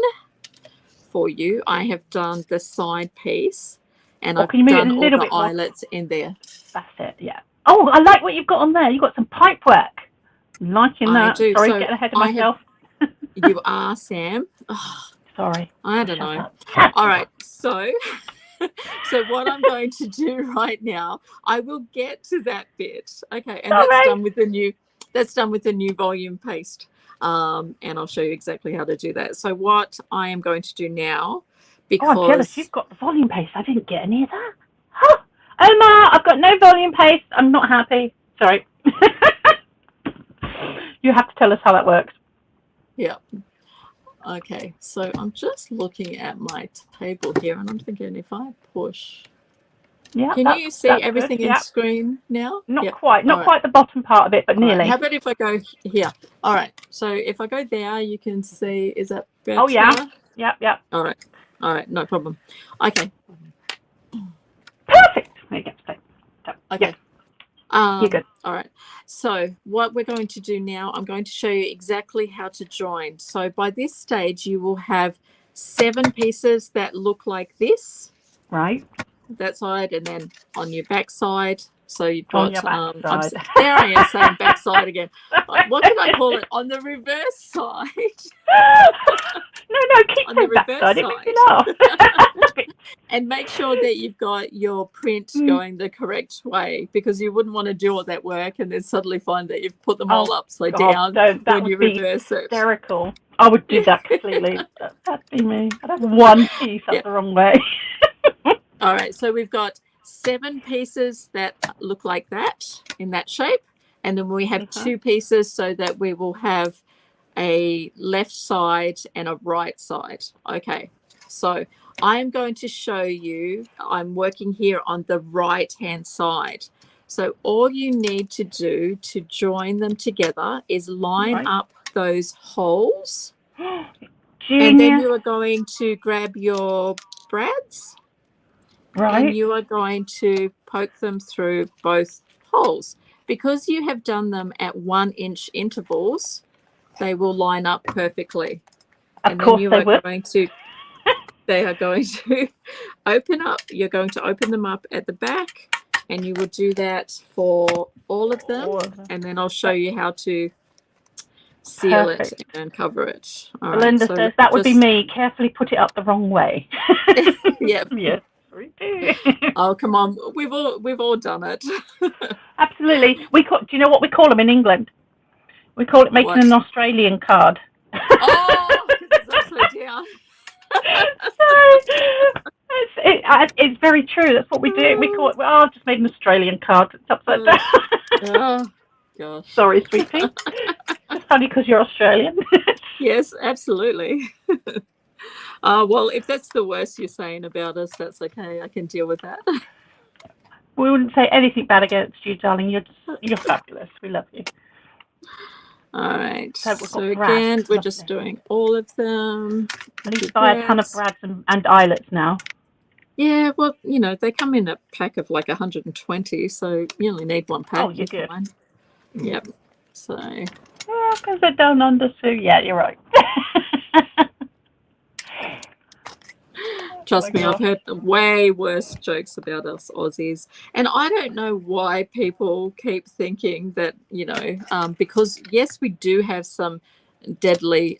for you. I have done the side piece, and I've done all the eyelets in there. That's it. Yeah. Oh, I like what you've got on there. You've got some pipe work. I'm liking that. I do. Sorry, so getting ahead of myself. You are, Sam. Oh, sorry. I don't know. All right. So what I'm going to do right now, I will get to that bit. Okay, and that's done with the new volume paste. And I'll show you exactly how to do that. So what I am going to do now, because I'm jealous. You've got the volume paste. I didn't get any of that. Huh. Omar, I've got no volume paste. I'm not happy. Sorry. You have to tell us how that works. Yeah. Okay, so I'm just looking at my table here, and I'm thinking if I push, can you see everything in screen now? Not quite the bottom part of it, but nearly. How about if I go here? All right, so if I go there, you can see, is that better? Oh yeah, yeah. All right, no problem. Okay. Perfect. There you go. Okay. You're good. All right. So what we're going to do now, I'm going to show you exactly how to join. So by this stage, you will have 7 pieces that look like this. Right. That side, and then on your back side. So you've got, there I am saying back side again. What can I call it? On the reverse side. No, keep on the back side. It makes me laugh. And make sure that you've got your print going the correct way, because you wouldn't want to do all that work and then suddenly find that you've put them all upside down when you reverse it. Hysterical. I would do that completely. That'd be me. I'd have one piece up the wrong way. All right, so we've got 7 pieces that look like that, in that shape, and then we have 2 pieces so that we will have a left side and a right side. Okay, so I'm going to show you, I'm working here on the right hand side. So all you need to do to join them together is line up those holes. And then you are going to grab your brads, and you are going to poke them through both holes. Because you have done them at 1 inch intervals, they will line up perfectly. Of course you they will. They are going to open up. You're going to open them up at the back, and you will do that for all of them. And then I'll show you how to seal it and cover it. All Belinda right, so says that would be me. Carefully put it up the wrong way. Yep. Yes, we do. Oh, come on. We've all done it. Absolutely. Do you know what we call them in England? We call it making an Australian card. Oh, it's upside down. It's very true. That's what we do. We call it, I've just made an Australian card. It's upside down. Oh, gosh. Sorry, sweetie. It's funny because you're Australian. Yes, absolutely. Well, if that's the worst you're saying about us, that's okay. I can deal with that. We wouldn't say anything bad against you, darling. You're fabulous. We love you. All right. So again, we're just doing all of them. I need to buy a ton of brads and eyelets now. Yeah, well, they come in a pack of like 120, so you only need one pack. Oh, you're good. Fine. Yep. So. Yeah, because they're down under, so yeah, you're right. Trust me, I've heard way worse jokes about us Aussies. And I don't know why people keep thinking that, because, yes, we do have some deadly,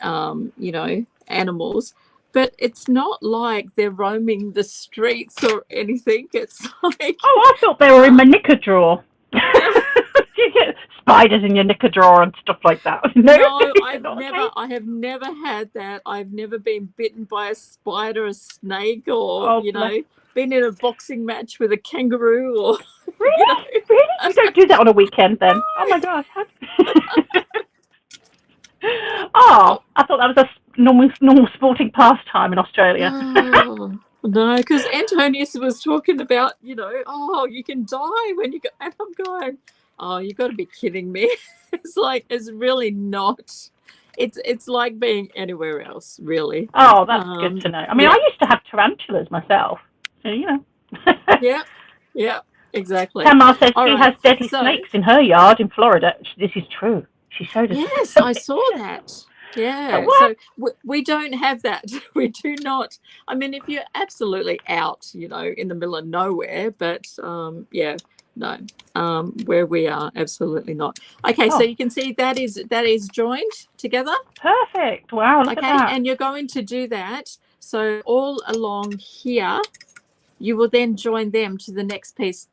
animals, but it's not like they're roaming the streets or anything. It's like... Oh, I thought they were in my knicker drawer. You get spiders in your knicker drawer and stuff like that. No, I have never had that. I've never been bitten by a spider, a snake, or been in a boxing match with a kangaroo. Or really, really, you don't do that on a weekend then? No. Oh my gosh! Oh, I thought that was a normal sporting pastime in Australia. Oh, no, because Antonius was talking about, you can die when you go, and I'm going, oh, you got to be kidding me. It's really not. It's like being anywhere else, really. Oh, that's good to know. I mean, I used to have tarantulas myself, so Yeah, exactly. Tamar says she has deadly snakes in her yard in Florida. This is true. She showed us. Yes, I saw that. Yeah, so we don't have that. We do not. I mean, if you're absolutely out, in the middle of nowhere, but no, where we are, absolutely not. Okay, so you can see that is joined together. Perfect. Wow. Look at that. And you're going to do that. So all along here, you will then join them to the next piece,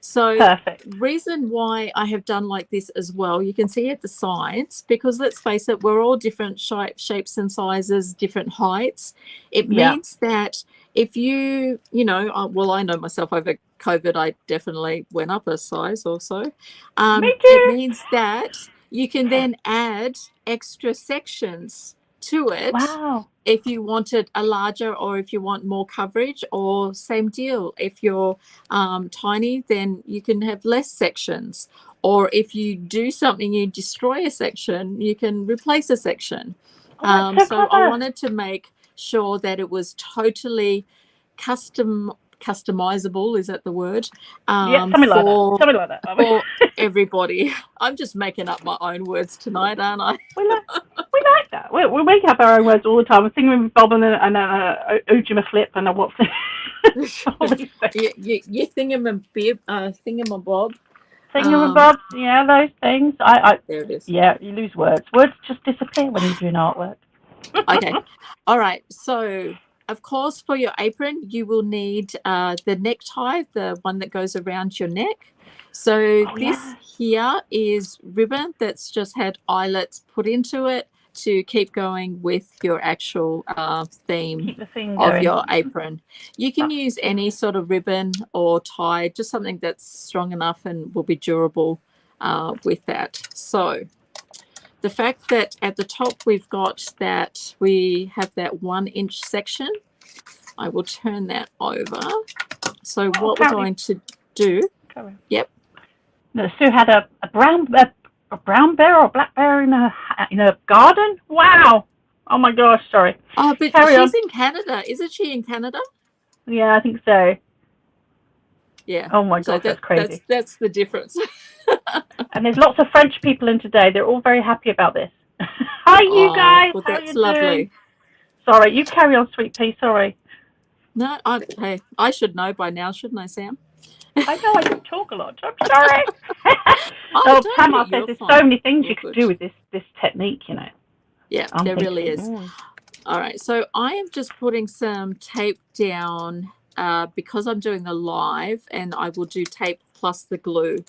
So perfect. Reason why I have done like this as well, you can see at the sides, because let's face it, we're all different shapes and sizes, different heights. It means that if you well, I know myself over COVID, I definitely went up a size or so. Me too. It means that you can then add extra sections to it. Wow. If you wanted a larger, or if you want more coverage, or same deal. If you're tiny, then you can have less sections. Or if you do something, you destroy a section, you can replace a section. So I wanted to make sure that it was totally customizable, is that the word? Something like that. For everybody. I'm just making up my own words tonight, aren't I? We like that. We make up our own words all the time. We're singing with Bob and Ujima Flip and what's you thingamabob. Thingamabobs, those things. There it is. Yeah, you lose words. Words just disappear when you're doing artwork. Okay. All right. So, of course, for your apron, you will need the necktie, the one that goes around your neck. So this here is ribbon that's just had eyelets put into it to keep going with your actual theme of your apron. You can use any sort of ribbon or tie, just something that's strong enough and will be durable with that. So the fact that at the top we have that 1 inch section, I will turn that over. So what we're going to do, yep. No, Sue had a brown bear or a black bear in a garden. Wow. Oh my gosh, sorry. Oh, but she's in Canada. Isn't she in Canada? Yeah, I think so. Yeah. Oh my gosh, that's crazy. That's the difference. And there's lots of French people in today. They're all very happy about this. Hi, you guys. Well, how that's you lovely. Doing? Sorry, you carry on, sweet pea. Sorry. No, I should know by now, shouldn't I, Sam? I know I don't talk a lot. I'm sorry. Tamar says there's so many things you could do with this technique, you know. Yeah, there really is. All right, so I am just putting some tape down because I'm doing the live, and I will do tape plus the glue.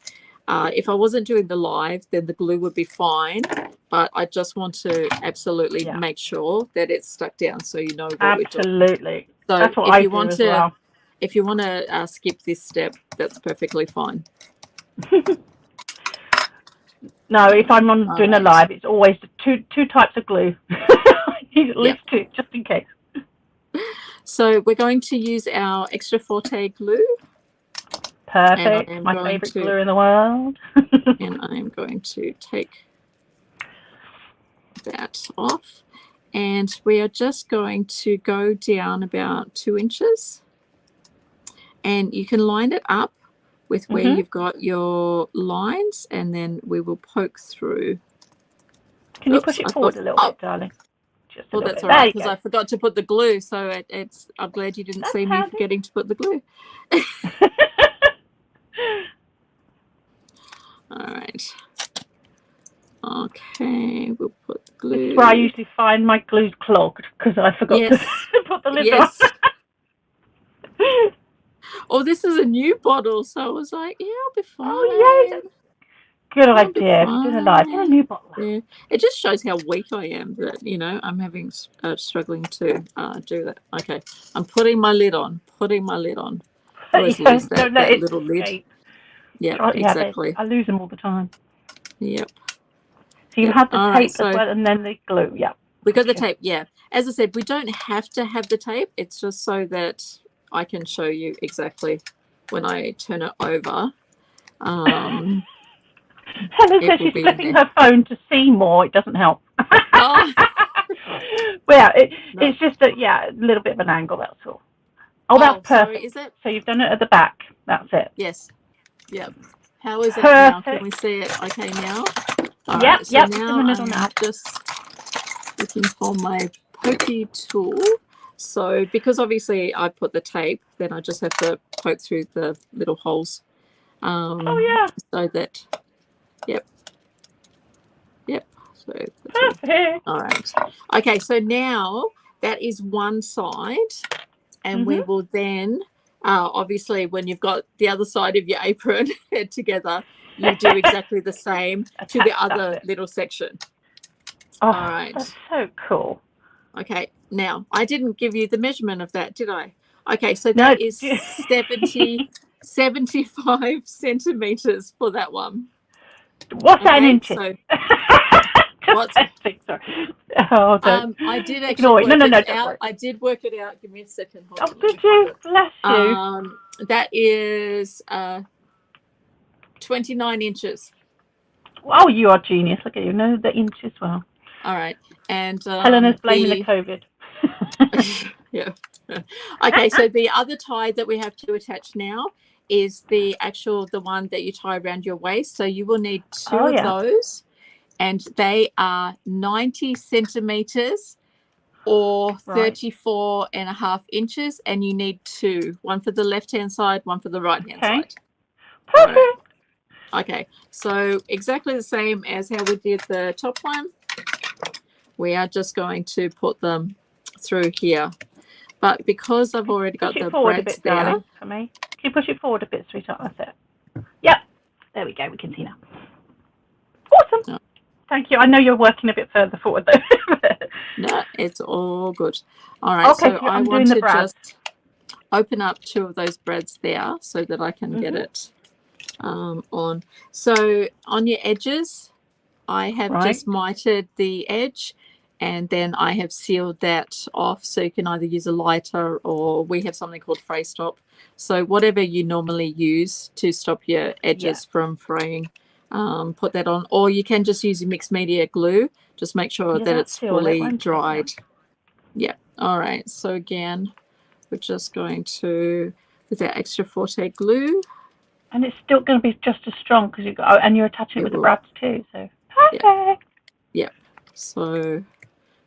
If I wasn't doing the live, then the glue would be fine, but I just want to absolutely make sure that it's stuck down so you know what we're doing. Absolutely. So that's what I do as well. If you want to skip this step, that's perfectly fine. No, if I'm doing a live, it's always two types of glue. I need at least 2, just in case. So we're going to use our Extra Forte glue. Perfect. My favourite glue in the world. And I'm going to take that off. And we are just going to go down about 2 inches. And you can line it up with where you've got your lines, and then we will poke through. Can you push it forward a little bit, darling? Well, that's all right, because I forgot to put the glue, so I'm glad you didn't see me forgetting to put the glue. All right. Okay, we'll put the glue. This is where I usually find my glue clogged, because I forgot to put the lid on. Oh, this is a new bottle, so I was like, yeah, I'll be fine. Oh, yeah. Good idea. Doing a live. Get a new bottle. Yeah. It just shows how weak I am that, I'm having struggling to do that. Okay. I'm putting my lid on. Always lose that little lid. Yeah, exactly. I lose them all the time. Yep. So you have the tape as well, and then the glue. Yeah. We got the tape. Yeah. As I said, we don't have to have the tape. It's just so that I can show you exactly when I turn it over. Helen says she's flipping her phone to see more. It doesn't help. Oh. Well, it's just a little bit of an angle. That's all. Oh, that's perfect. Sorry, is it? So you've done it at the back. That's it. Yes. Yep. How is it now? Can we see it? Okay, now. All right. So now I'm just looking for my pokey tool. So because obviously I put the tape, then I just have to poke through the little holes. So that, yep. So perfect. All right. Okay, so now that is one side, and we will then, obviously, when you've got the other side of your apron together, you do exactly the same to the other little section. Oh, all right. That's so cool. Okay, now I didn't give you the measurement of that, did I? Okay, so that is 75 centimeters for that one. What's that in inches? So, what's oh, I did actually work it out. I did work it out. Give me a second. Hold on, did you? Bless you. That is 29 inches. Oh, you are genius. Look at you. Know the inches well. All right. And Helena's blaming the COVID. Yeah. Okay, so the other tie that we have to attach now is the one that you tie around your waist. So you will need 2 of those, and they are 90 centimeters or 34.5 inches, and you need 2, one for the left-hand side, one for the right-hand side. Perfect. Right. Okay, so exactly the same as how we did the top one. We are just going to put them through here. But because I've already got the braids there. Darling, for me. Can you push it forward a bit, sweetheart? That's it. Yep. There we go. We can see now. Awesome. No. Thank you. I know you're working a bit further forward, though. No, it's all good. All right. Okay, so I want to just open up 2 of those braids there so that I can get it on. So on your edges I have just mited the edge, and then I have sealed that off, so you can either use a lighter, or we have something called fray stop. So whatever you normally use to stop your edges from fraying, put that on, or you can just use your mixed media glue. Just make sure that it's fully dried. Yeah. All right. So again, we're just going to, with our extra forte glue. And it's still going to be just as strong because you've got, and you're attaching it with the brads too. So perfect. Yeah. So,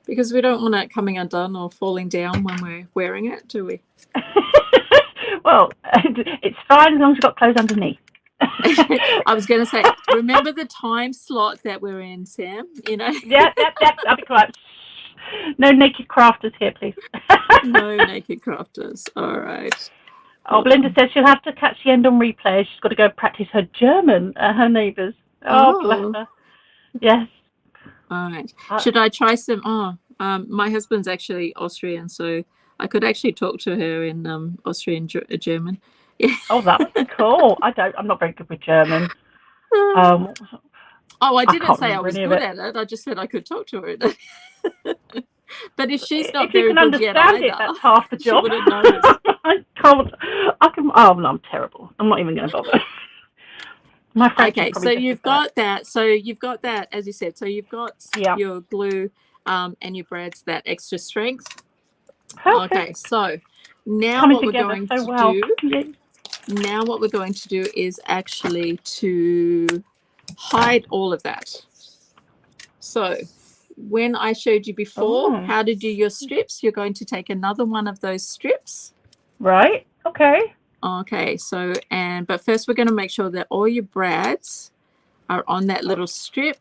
because we don't want it coming undone or falling down when we're wearing it, do we? Well, it's fine as long as you've got clothes underneath. I was going to say, remember the time slot that we're in, Sam? You know. Yep. I'll be quiet. No naked crafters here, please. No naked crafters. All right. Oh, Belinda says she'll have to catch the end on replay. She's got to go practice her German at her neighbours. Oh, bless her. Yes. All right. Should I try some? My husband's actually Austrian, so I could actually talk to her in Austrian German. Yeah. Oh, that would be cool. I'm not very good with German. I didn't say I was good at it. I just said I could talk to her. But if she's not very good yet either, that's half the job. She wouldn't notice. I'm terrible. I'm not even going to bother. Okay, so you've got that. So you've got that, as you said. So you've got your glue and your brads, that extra strength. Perfect. Okay, so now what we're going to do. Now what we're going to do is actually to hide all of that. So when I showed you before how to do your strips, you're going to take another one of those strips. Right. Okay. Okay. So, but first we're going to make sure that all your brads are on that little strip.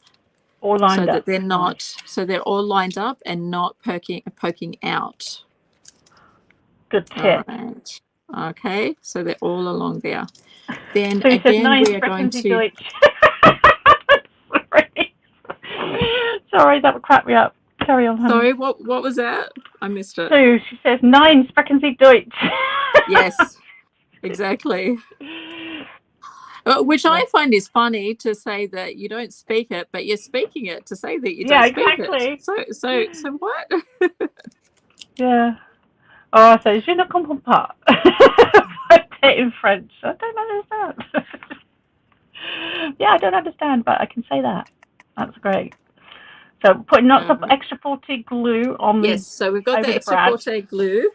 All lined up. So that they're not, so they're all lined up and not poking out. Good tip. All right. Okay. So they're all along there. Then so again, we are going to... Sorry, that would crack me up. Carry on, honey. Sorry, what was that? I missed it. So she says, 9 sprechen Sie Deutsch. Yes, exactly. Which I find is funny, to say that you don't speak it, but you're speaking it to say that you don't speak it. So what? Yeah. Oh, so je ne comprends pas. In French. I don't understand. Yeah, I don't understand, but I can say that. That's great. So putting lots of extra forte glue on. Yes, so we've got the extra forte glue.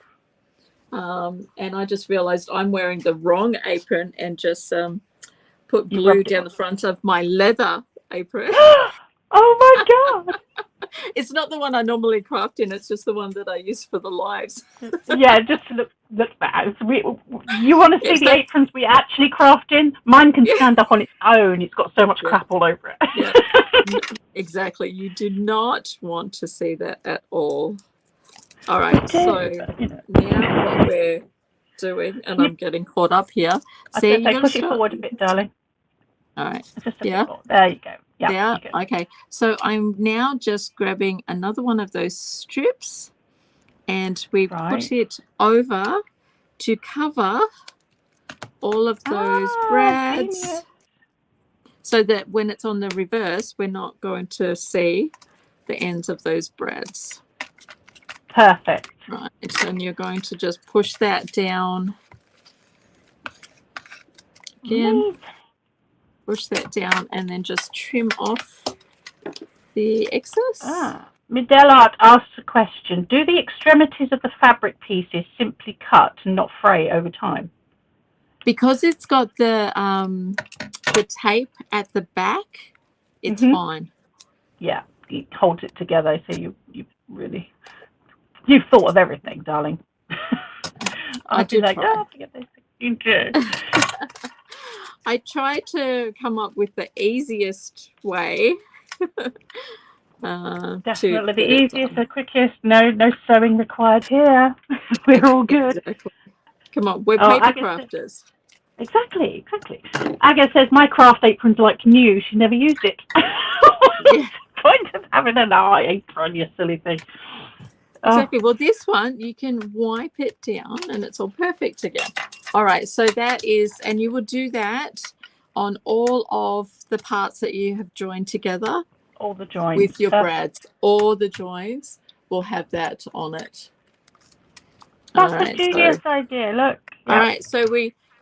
And I just realized I'm wearing the wrong apron and just put glue down the front of my leather apron. Oh my God. It's not the one I normally craft in, it's just the one that I use for the lives. Yeah, just to look bad. You want to see the aprons we actually craft in? Mine can stand up on its own. It's got so much crap all over it. Yeah. Exactly. You do not want to see that at all. All right, so now what we're doing, and I'm getting caught up here. See, you push it forward a bit, darling. All right. Just there you go. Yeah. Okay. So I'm now just grabbing another one of those strips, and we put it over to cover all of those brads, genius. So that when it's on the reverse, we're not going to see the ends of those brads. Perfect. Right. And you're going to just push that down again. Push that down and then just trim off the excess. Midellard asks a question. Do the extremities of the fabric pieces simply cut and not fray over time? Because it's got the tape at the back, it's fine. Yeah, it holds it together, so you've thought of everything, darling. I do like, forget this. You do. I try to come up with the easiest way. Definitely the easiest, the quickest. No sewing required here. We're all good. Exactly. Come on, we're paper crafters. Exactly. Aga says my craft apron's like new. She never used it. What's the point of having an eye apron, you silly thing? Exactly. Well, this one, you can wipe it down and it's all perfect again. All right. So that is, and you will do that on all of the parts that you have joined together. All the joints. With your brads. All the joints will have that on it. That's a genius idea. Look. Yep. All right, so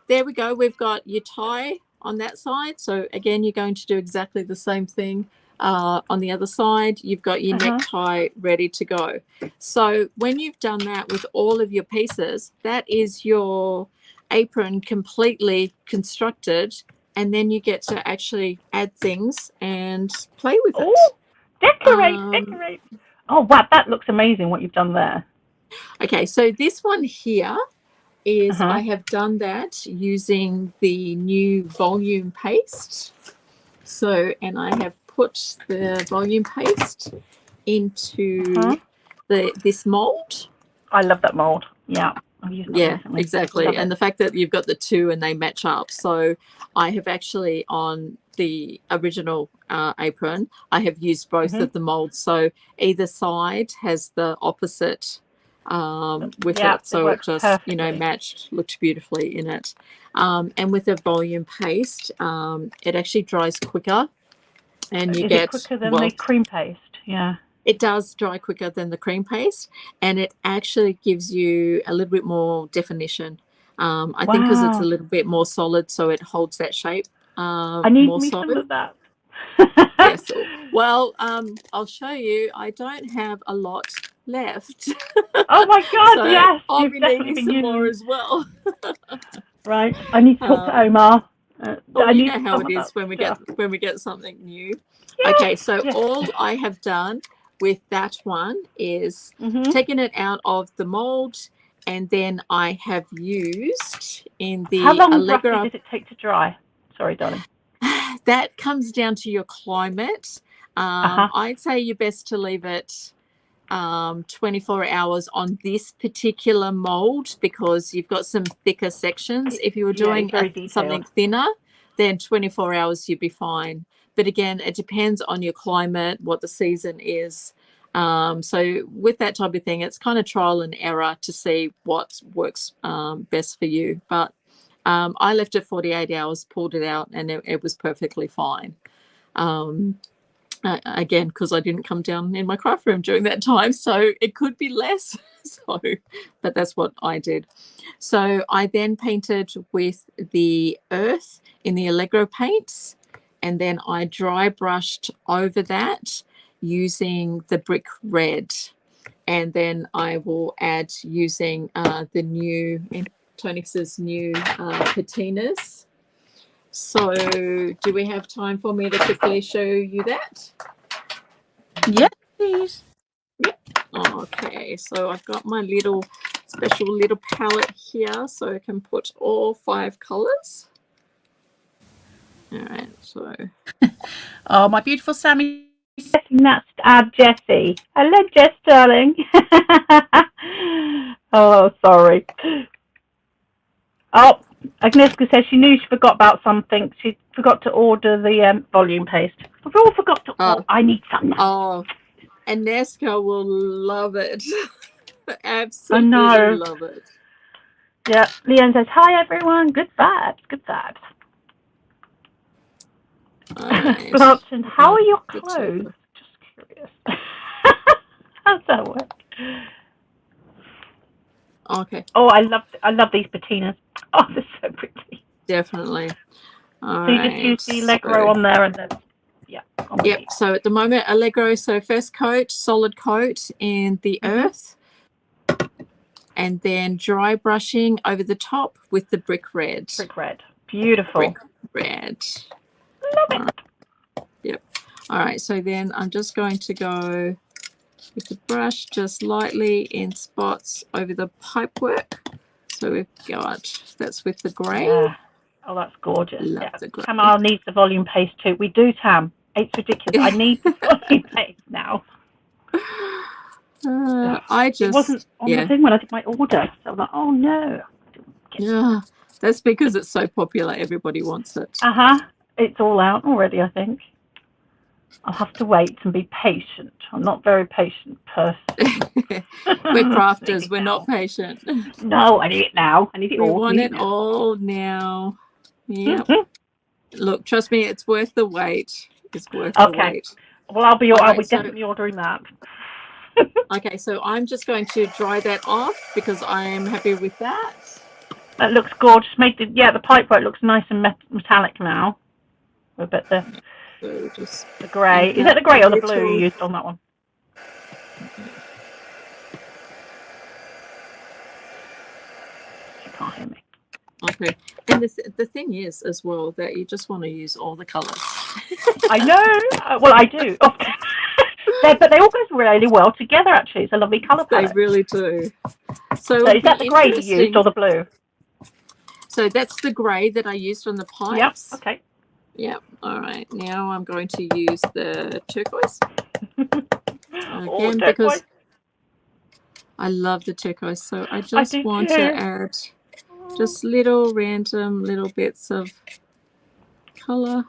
there we go. We've got your tie on that side. So again, you're going to do exactly the same thing on the other side. You've got your necktie ready to go. So when you've done that with all of your pieces, that is your apron completely constructed, and then you get to actually add things and play with it. Decorate. Oh, wow, that looks amazing what you've done there. Okay, so this one here is I have done that using the new volume paste. So, and I have put the volume paste into this mold. I love that mold. Yeah. Yeah, exactly. And the fact that you've got the two and they match up. So I have actually, on the original apron, I have used both of the molds. So either side has the opposite with it. So it just, perfectly. Matched, looked beautifully in it. And with the volume paste, it actually dries quicker. And you get quicker than the cream paste. Yeah. It does dry quicker than the cream paste, and it actually gives you a little bit more definition. I think because it's a little bit more solid, so it holds that shape. I need me some of that. Yes. Well, I'll show you. I don't have a lot left. Oh my God! So yes, I'll be needing some more as well. Right. I need to talk to Omar. Well, you know how it is when we get something new. Yeah. Okay, so all I have done with that one is taken it out of the mold, and then I have used in the How long Allegro. roughly does it take to dry? Sorry, darling. That comes down to your climate. I'd say you're best to leave it 24 hours on this particular mold because you've got some thicker sections. If you were doing something thinner, then 24 hours you'd be fine. But again, it depends on your climate, what the season is. So with that type of thing, it's kind of trial and error to see what works best for you. But I left it 48 hours, pulled it out, and it was perfectly fine. Again, because I didn't come down in my craft room during that time, so it could be less. But that's what I did. So I then painted with the earth in the Allegro paints, and then I dry brushed over that using the brick red, and then I will add using the new Tonix's new patinas. So do we have time for me to quickly show you that? Yes, please. Yep. Okay, so I've got my special little palette here, so I can put all 5 colors. All right, so. Oh, my beautiful Sammy. That's Jessie. Hello, Jess, darling. Oh, sorry. Oh, Agnieszka says she knew she forgot about something. She forgot to order the volume paste. We've all forgot to order. I need some now. Oh, Agnieszka will love it. Absolutely love it. Yeah, Leanne says, hi, everyone. Good vibes. Good vibes. Right. Blanton, how are your clothes? Just curious. How's that work? Okay. Oh, I love these patinas. Oh, they're so pretty. Definitely. All so you just use the Allegro on there and then, Yep. So at the moment, Allegro, so first coat, solid coat in the earth, and then dry brushing over the top with the brick red. Brick red. Beautiful. Brick red. Love it. Yep. All right. So then I'm just going to go with the brush just lightly in spots over the pipe work. So we've got, that's with the grey. Yeah. Oh, that's gorgeous. Love the grey. Tam needs the volume paste too. We do, Tam. It's ridiculous. I need the volume paste now. It wasn't on the thing when I did my order. So I'm like, oh no. Yeah, that's because it's so popular. Everybody wants it. It's all out already, I think. I'll have to wait and be patient. I'm not a very patient person. We're crafters. We're not patient. No, I need it now. I need it all. We want it all now. Yeah. Look, trust me, it's worth the wait. It's worth the wait. Well, I'll be Alright, so- definitely ordering that. Okay, so I'm just going to dry that off because I'm happy with that. That looks gorgeous. The pipework looks nice and metallic now. A bit the So just grey. Is that the grey or the blue you used on that one? She can't hear me. Okay, and the thing is as well that you just want to use all the colours. I know. Well, I do. But they all go really well together. Actually, it's a lovely colour palette. They really do. So is that the grey you used or the blue? So that's the grey that I used on the pipes. Yep. Okay. Yep. All right. Now I'm going to use the turquoise. Again, because I love the turquoise. So I just want to add just little random little bits of colour.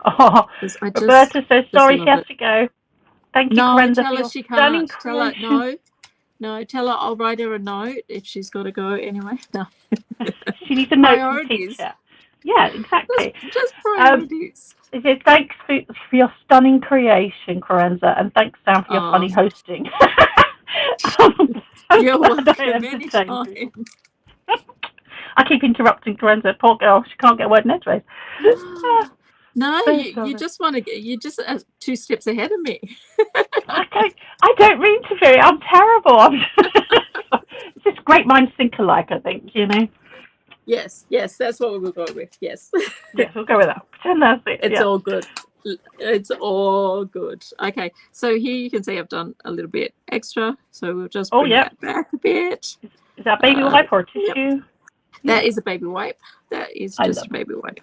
Oh, Roberta says sorry she has to go. Thank you, Kerensa, tell her she can't. Tell her no. Tell her I'll write her a note if she's got to go anyway. No. She needs a note from teacher. Yeah, exactly. Just priorities. It says, thanks for your stunning creation, Kerensa, and thanks, Sam, for your funny hosting. You're welcome anytime. I keep interrupting Kerensa. Poor girl, she can't get a word in edgeways. No, you just want to get. You just 2 steps ahead of me. I don't mean to be. I'm terrible. It's just great minds think alike, I think. You know. Yes, that's what we'll go with. Yes. Yes, we'll go with that. Pretend that's it. It's all good. It's all good. Okay, so here you can see I've done a little bit extra, so we'll just bring that back a bit. Is that baby wipe or a tissue? Yep. That is a baby wipe. That is just a baby wipe.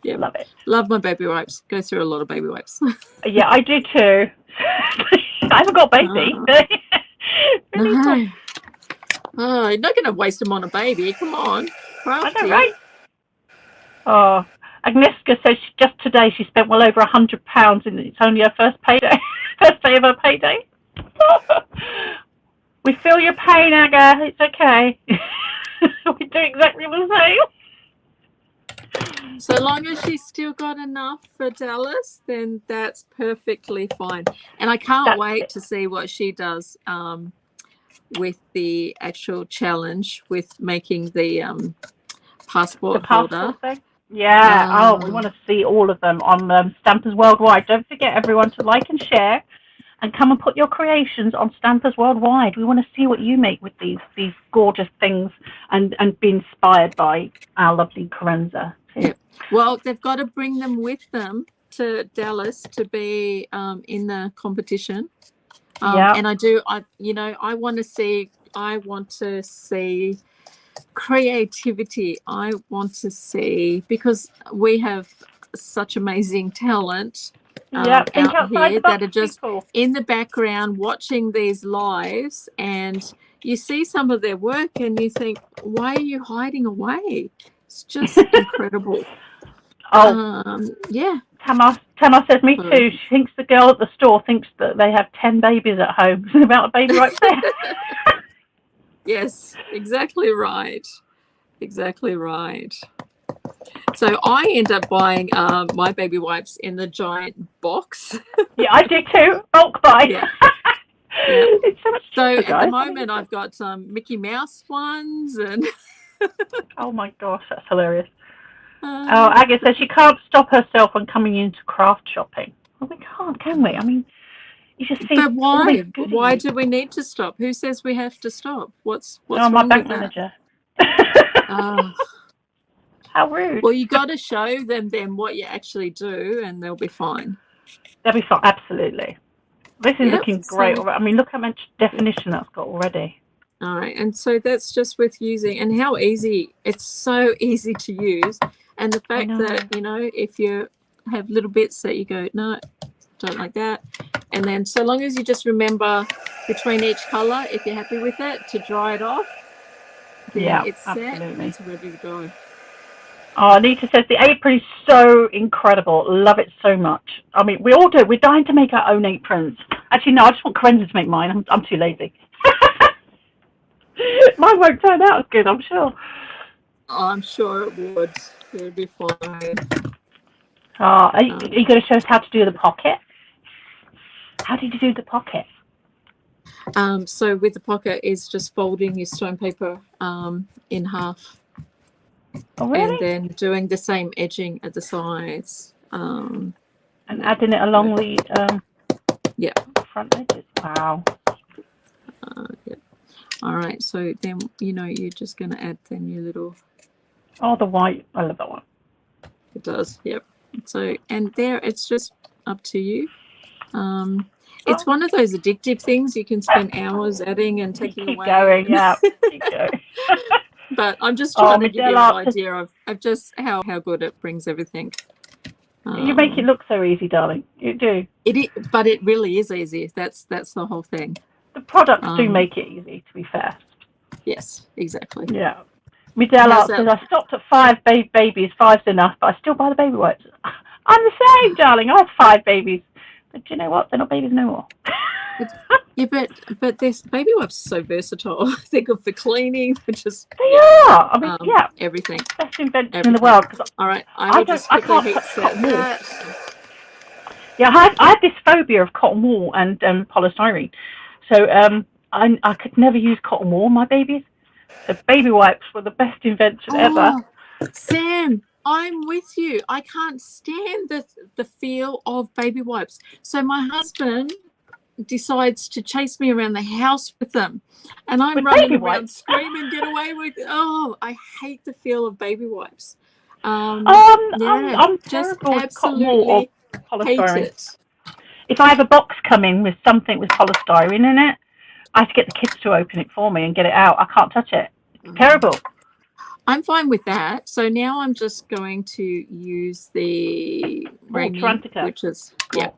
Yeah, love it. Love my baby wipes. Go through a lot of baby wipes. Yeah, I do too. I haven't got baby. No. Oh, you're not going to waste them on a baby. Come on. Crafty. I know, right? Oh, Agnieszka says just today she spent well over £100 and it's only her first payday. First day of her payday. We feel your pain, Aga. It's okay. We do exactly the same. So long as she's still got enough for Dallas, then that's perfectly fine. And I can't wait to see what she does with the actual challenge with making the passport holder. Thing? Yeah. We want to see all of them on Stampers Worldwide. Don't forget, everyone, to like and share. And come and put your creations on Stampers Worldwide. We want to see what you make with these gorgeous things and be inspired by our lovely Kerensa. Yeah. Well, they've got to bring them with them to Dallas to be in the competition. And I want to see creativity. I want to see, because we have such amazing talent out here that are just in the background watching these lives, and you see some of their work and you think, why are you hiding away? It's just incredible. Yeah. Tamar says, me too. She thinks the girl at the store thinks that they have 10 babies at home. About a baby right there. Yes, exactly right. Exactly right. So I end up buying my baby wipes in the giant box. Yeah, I do too. Bulk buy. Yeah. It's so much cheaper, at the moment, I've got some Mickey Mouse ones and. Oh my gosh, that's hilarious. Aggie says she can't stop herself when coming into craft shopping. Well, we can't, can we? I mean, you just see. But why? Why do we need to stop? Who says we have to stop? What's wrong my bank with manager. How rude. Well, you got to show them what you actually do, and they'll be fine. They'll be fine, absolutely. This is looking great. I mean, look how much definition that's got already. All right, and so that's just with using, and how easy, it's so easy to use. And the fact that, if you have little bits that you go, no, don't like that. And then so long as you just remember between each colour, if you're happy with it, to dry it off, then it's set, it's ready to go. Oh, Anita says the apron is so incredible. Love it so much. I mean, we all do. We're dying to make our own aprons. Actually, no, I just want Kerensa to make mine. I'm too lazy. Mine won't turn out as good, I'm sure. Oh, I'm sure it would. It would be fine. Are you going to show us how to do the pocket? How did you do the pocket? So with the pocket is just folding your stone paper in half. Oh, really? And then doing the same edging at the sides. And adding it along the front edges. Wow. Yeah. All right. So then, you're just going to add then your little... Oh, the white. I love that one. It does. Yep. So, and there, it's just up to you. It's one of those addictive things you can spend hours adding and taking Keep away. Going, yeah. Keep going. But I'm just trying to give you an idea of just how good it brings everything. You make it look so easy, darling. You do. But it really is easy. That's the whole thing. The products do make it easy, to be fair. Yes, exactly. Yeah. Midell says, I stopped at 5 babies. 5's enough, but I still buy the baby wipes. I'm the same, darling. I have 5 babies. But you know what? They're not babies no more. Yeah, but this baby wipes are so versatile. They're good for cleaning. They are. I mean, everything. Best invention in the world. All right, I can't touch cotton wool. Yeah, I have this phobia of cotton wool and polystyrene. So I could never use cotton wool on my babies. So baby wipes were the best invention ever. Sam, I'm with you. I can't stand the feel of baby wipes. So my husband decides to chase me around the house with them, and I'm running around screaming, "Get away with!" Oh, I hate the feel of baby wipes. I'm terrible with cotton wool or polystyrene. Hate it. If I have a box coming with something with polystyrene in it, I have to get the kids to open it for me and get it out. I can't touch it. It's terrible. I'm fine with that. So now I'm just going to use the Rainy, which is cool.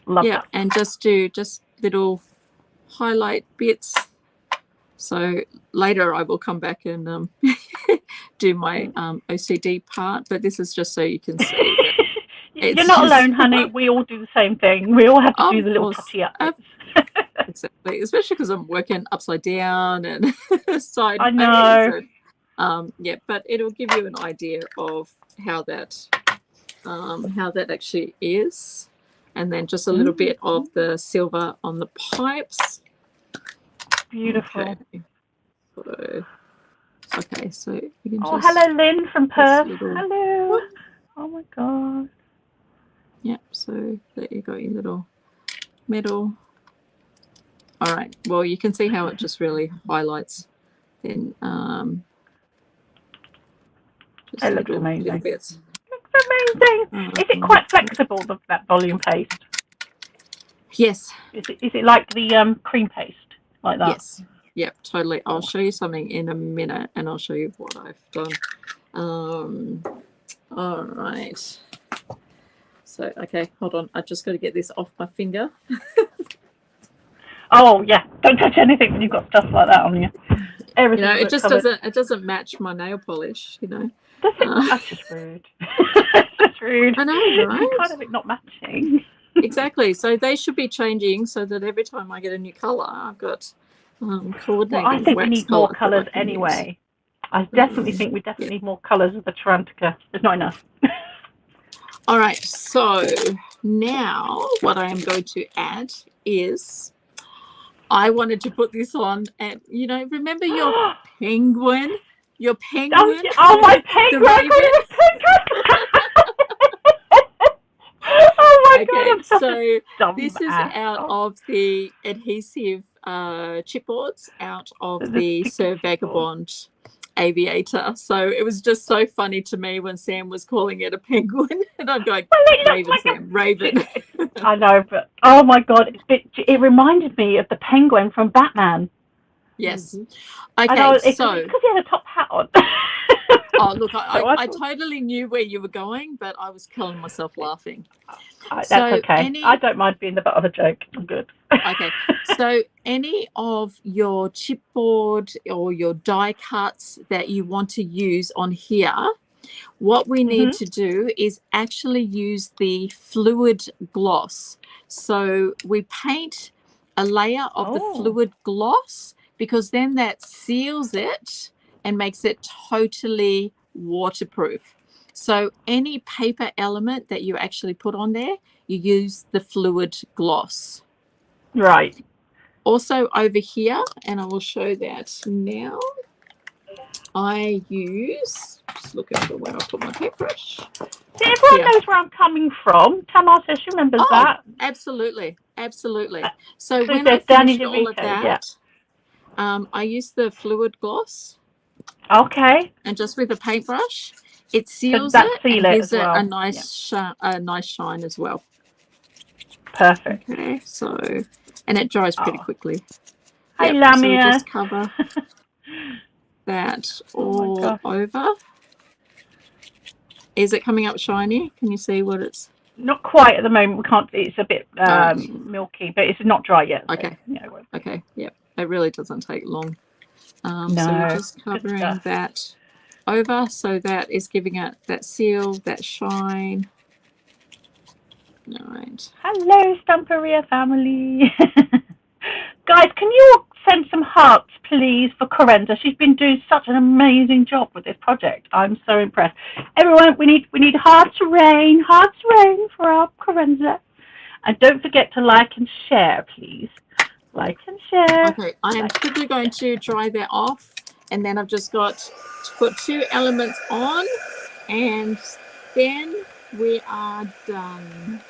Love that. And just do little highlight bits. So later I will come back and do my OCD part, but this is just so you can see. You're not alone, honey. We all do the same thing. We all have to do the little touchy up. Exactly, especially because I'm working upside down and side. I know. And, but it'll give you an idea of how that actually is, and then just a little bit of the silver on the pipes. Beautiful. Okay, so you can just. Hello, Lynn from Perth. Hello. Oh my God. Yep. So there you go, your little middle. All right. Well, you can see how it just really highlights. Then it looks amazing. Looks amazing. Is it quite flexible, that volume paste? Yes. Is it like the cream paste, like that? Yes. Yep, totally. I'll show you something in a minute, and I'll show you what I've done. All right. So, okay, hold on. I just got to get this off my finger. Oh yeah, don't touch anything when you've got stuff like that on you. Everything. It just doesn't match my nail polish. That's just rude. That's just rude. I know, right? Kind of it not matching. Exactly. So they should be changing so that every time I get a new color, I've got coordinated. Well, I think we need more colors anyway. I definitely think we need more colors of the Tarantica. There's not enough. All right. So now what I am going to add is. I wanted to put this on, and remember your penguin? Your penguin? Oh my penguin! Oh my God! So this is out of the adhesive chipboards, out of the Sir Vagabond Aviator. So it was just so funny to me when Sam was calling it a penguin, and I'm going, Raven, Sam, Raven. I know, but oh my God, it reminded me of the penguin from Batman. Yes. Okay, so because he had a top hat on. Oh, look, I totally knew where you were going, but I was killing myself laughing. That's okay. I don't mind being the butt of a joke. I'm good. Okay. So any of your chipboard or your die cuts that you want to use on here, what we need to do is actually use the fluid gloss. So we paint a layer of the fluid gloss, because then that seals it and makes it totally waterproof. So any paper element that you actually put on there, you use the fluid gloss. Right. Also over here, and I will show that now, I use, just looking for where I put my paintbrush. See, everyone knows where I'm coming from. Tamar says she remembers that. Absolutely, absolutely. So So when there's I Danny finished all of DeVito, that, I used the fluid gloss, Okay. and just with a paintbrush, it So seals that it seal and it gives as it well. a nice shine as well. Perfect. Okay, so, and it dries pretty quickly. Hi, Yep, Lamia. so we just cover that all over. Is it coming up shiny? Can you see what it's? Not quite at the moment. We can't. It's a bit milky, but it's not dry yet. So, Okay. yeah, it won't. Okay. Yep. It really doesn't take long. No, so we're just covering that over, so that is giving it that seal, that shine. All right. Hello, Stamperia family. Guys, can you all send some hearts, please, for Kerensa? She's been doing such an amazing job with this project. I'm so impressed. Everyone, we need hearts rain for our Kerensa. And don't forget to like and share, please. Like and share. Okay, I am quickly going to dry that off, and then I've just got to put 2 elements on, and then we are done.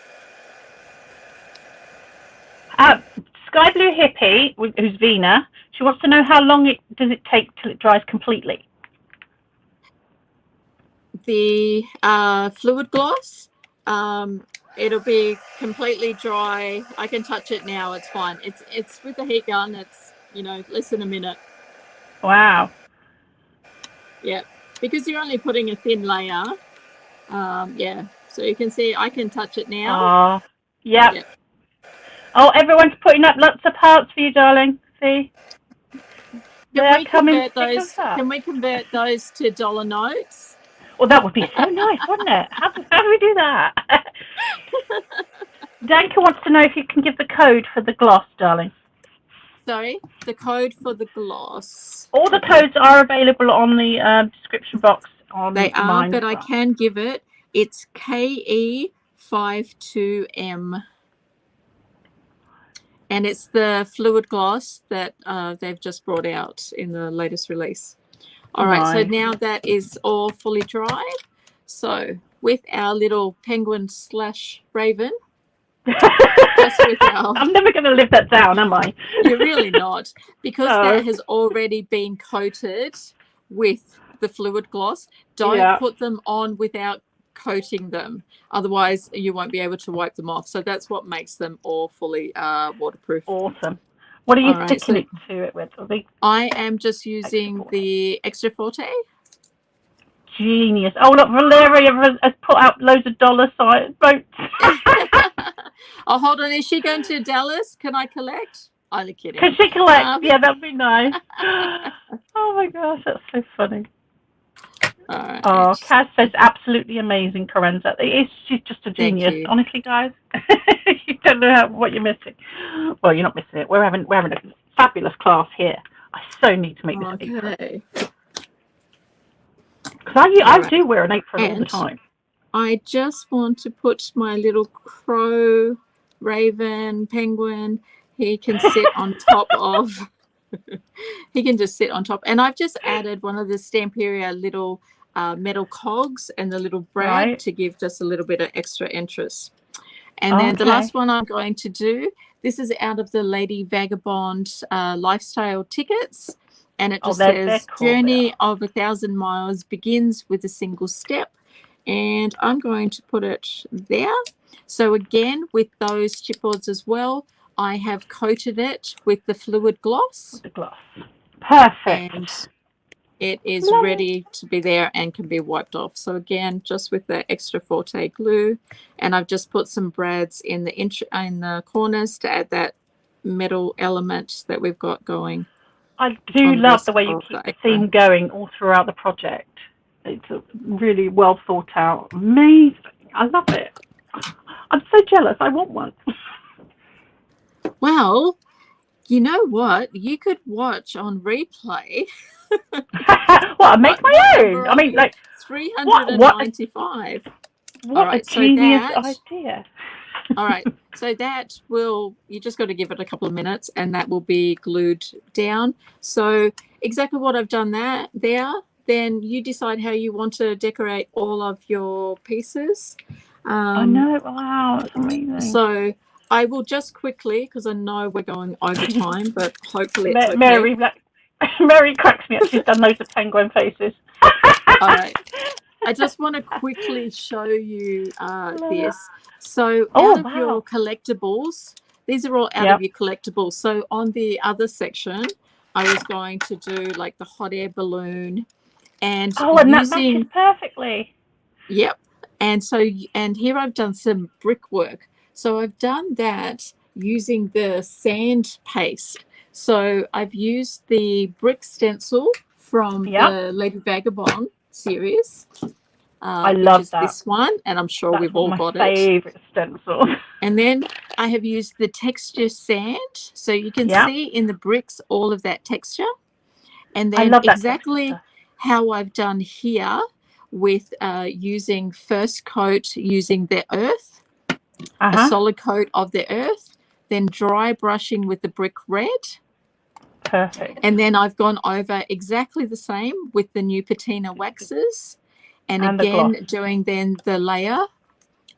Sky Blue Hippie, who's Vina, she wants to know how long does it take till it dries completely. The fluid gloss, it'll be completely dry. I can touch it now. It's fine. It's with the heat gun. It's, you know, less than a minute. Wow. Yeah, because you're only putting a thin layer. Yeah, so you can see I can touch it now. Yeah. Oh, everyone's putting up lots of hearts for you, darling. See? Can we convert those to dollar notes? Well, that would be so nice, wouldn't it? How do we do that? Danka wants to know if you can give the code for the gloss, darling. Sorry, the code for the gloss. All the codes are available on the description box. They are, but I can give it. It's KE52M. And it's the fluid gloss that they've just brought out in the latest release. All right, so now that is all fully dry. So with our little penguin / raven, just with our... I'm never going to live that down, am I? You're really not, because that has already been coated with the fluid gloss. Don't put them on without coating them, otherwise you won't be able to wipe them off. So that's what makes them all fully waterproof. Awesome. What are you sticking it to it with? I am just using the Extra Forte. Genius. Oh, look, Valeria has put out loads of dollar sign votes. Oh, hold on, is she going to Dallas? Can I collect? Only kidding. Can she collect? Yeah, that'd be nice. Oh my gosh, that's so funny. Right. Oh, Kaz says absolutely amazing, Kerensa. She's just a genius. Honestly, guys, you don't know what you're missing. Well, you're not missing it. We're having a fabulous class here. I so need to make this apron. Because I do wear an apron all the time. I just want to put my little crow, raven, penguin. He can sit on top of. He can just sit on top. And I've just added one of the Stamperia little metal cogs and the little brad to give just a little bit of extra interest. And then the last one I'm going to do, this is out of the Lady Vagabond lifestyle tickets. And it just says, Journey of 1,000 miles begins with a single step. And I'm going to put it there. So again, with those chipboards as well, I have coated it with the fluid gloss. Perfect. And it is ready to be there and can be wiped off. So again, just with the Extra Forte glue, and I've just put some brads in the corners to add that metal element that we've got going. I do love the way you keep the theme going all throughout the project. It's really well thought out. Amazing. I love it. I'm so jealous. I want one. Well, You know what? You could watch on replay. Well, I make my own. I mean, like, 395. what right, a so genius that- idea. All right, so that will, you just got to give it a couple of minutes and that will be glued down. So exactly what I've done there, then you decide how you want to decorate all of your pieces. I know. Wow, that's amazing. So I will just quickly, because I know we're going over time, but hopefully it's okay. Mary cracks me up. She's done loads of penguin faces. All right. I just want to quickly show you this. So out of your collectibles, these are all out of your collectibles. So on the other section, I was going to do like the hot air balloon and and that matches perfectly. Yep. And so, and here I've done some brickwork. So I've done that using the sand paste. So I've used the brick stencil from the Lady Vagabond series. I love that. This one, and I'm sure we've all got it. My favorite stencil. And then I have used the texture sand, so you can see in the bricks all of that texture. And then exactly how I've done here with using first coat using the earth, a solid coat of the earth, then dry brushing with the brick red. Perfect. And then I've gone over exactly the same with the new patina waxes. And again, doing then the layer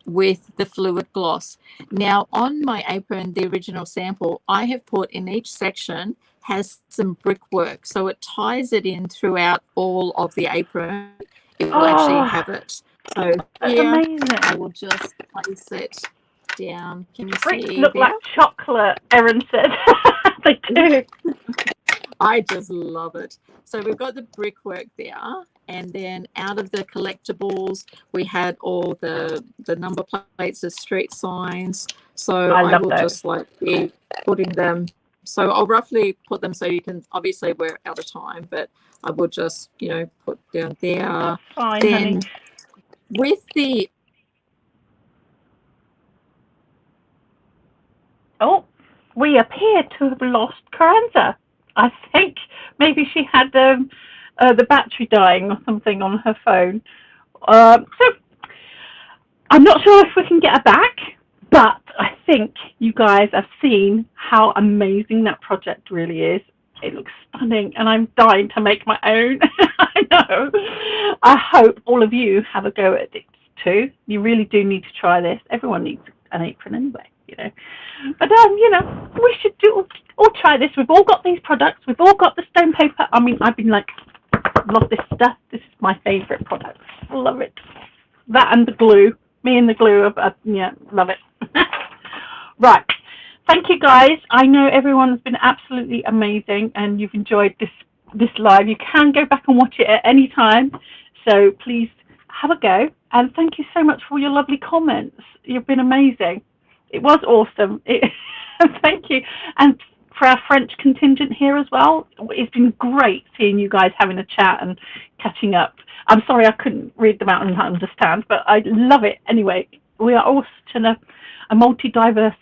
with the fluid gloss. Now, on my apron, the original sample, I have put in each section has some brickwork. So it ties it in throughout all of the apron. It will actually have it. So here, I will just place it down. Can you bricks see? Look like chocolate, Erin said. They do. I just love it. So we've got the brickwork there, and then out of the collectibles, we had all the number plates, the street signs. So I will just like be putting them. So I'll roughly put them so you can, obviously we're out of time, but I will just, you know, put down there. That's fine, then honey. with the we appear to have lost Kerensa. I think maybe she had the battery dying or something on her phone. So I'm not sure if we can get her back, but I think you guys have seen how amazing that project really is. It looks stunning, and I'm dying to make my own. I know. I hope all of you have a go at it too. You really do need to try this. Everyone needs an apron anyway, you know. But you know, we should all try this. We've all got these products. We've all got the stone paper. I mean, I've been like, love this stuff. This is my favorite product. I love it. That and the glue. Me and the glue. Yeah, love it. Right. Thank you, guys. I know everyone's been absolutely amazing, and you've enjoyed this live. You can go back and watch it at any time. So please have a go. And thank you so much for your lovely comments. You've been amazing. It was awesome. Thank you. And for our French contingent here as well, it's been great seeing you guys having a chat and catching up. I'm sorry I couldn't read them out and understand, but I love it anyway. We are all such a multi-diverse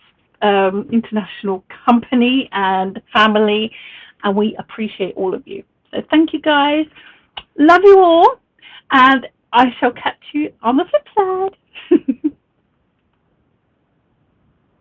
international company and family, and we appreciate all of you. So thank you, guys. Love you all, and I shall catch you on the flip side.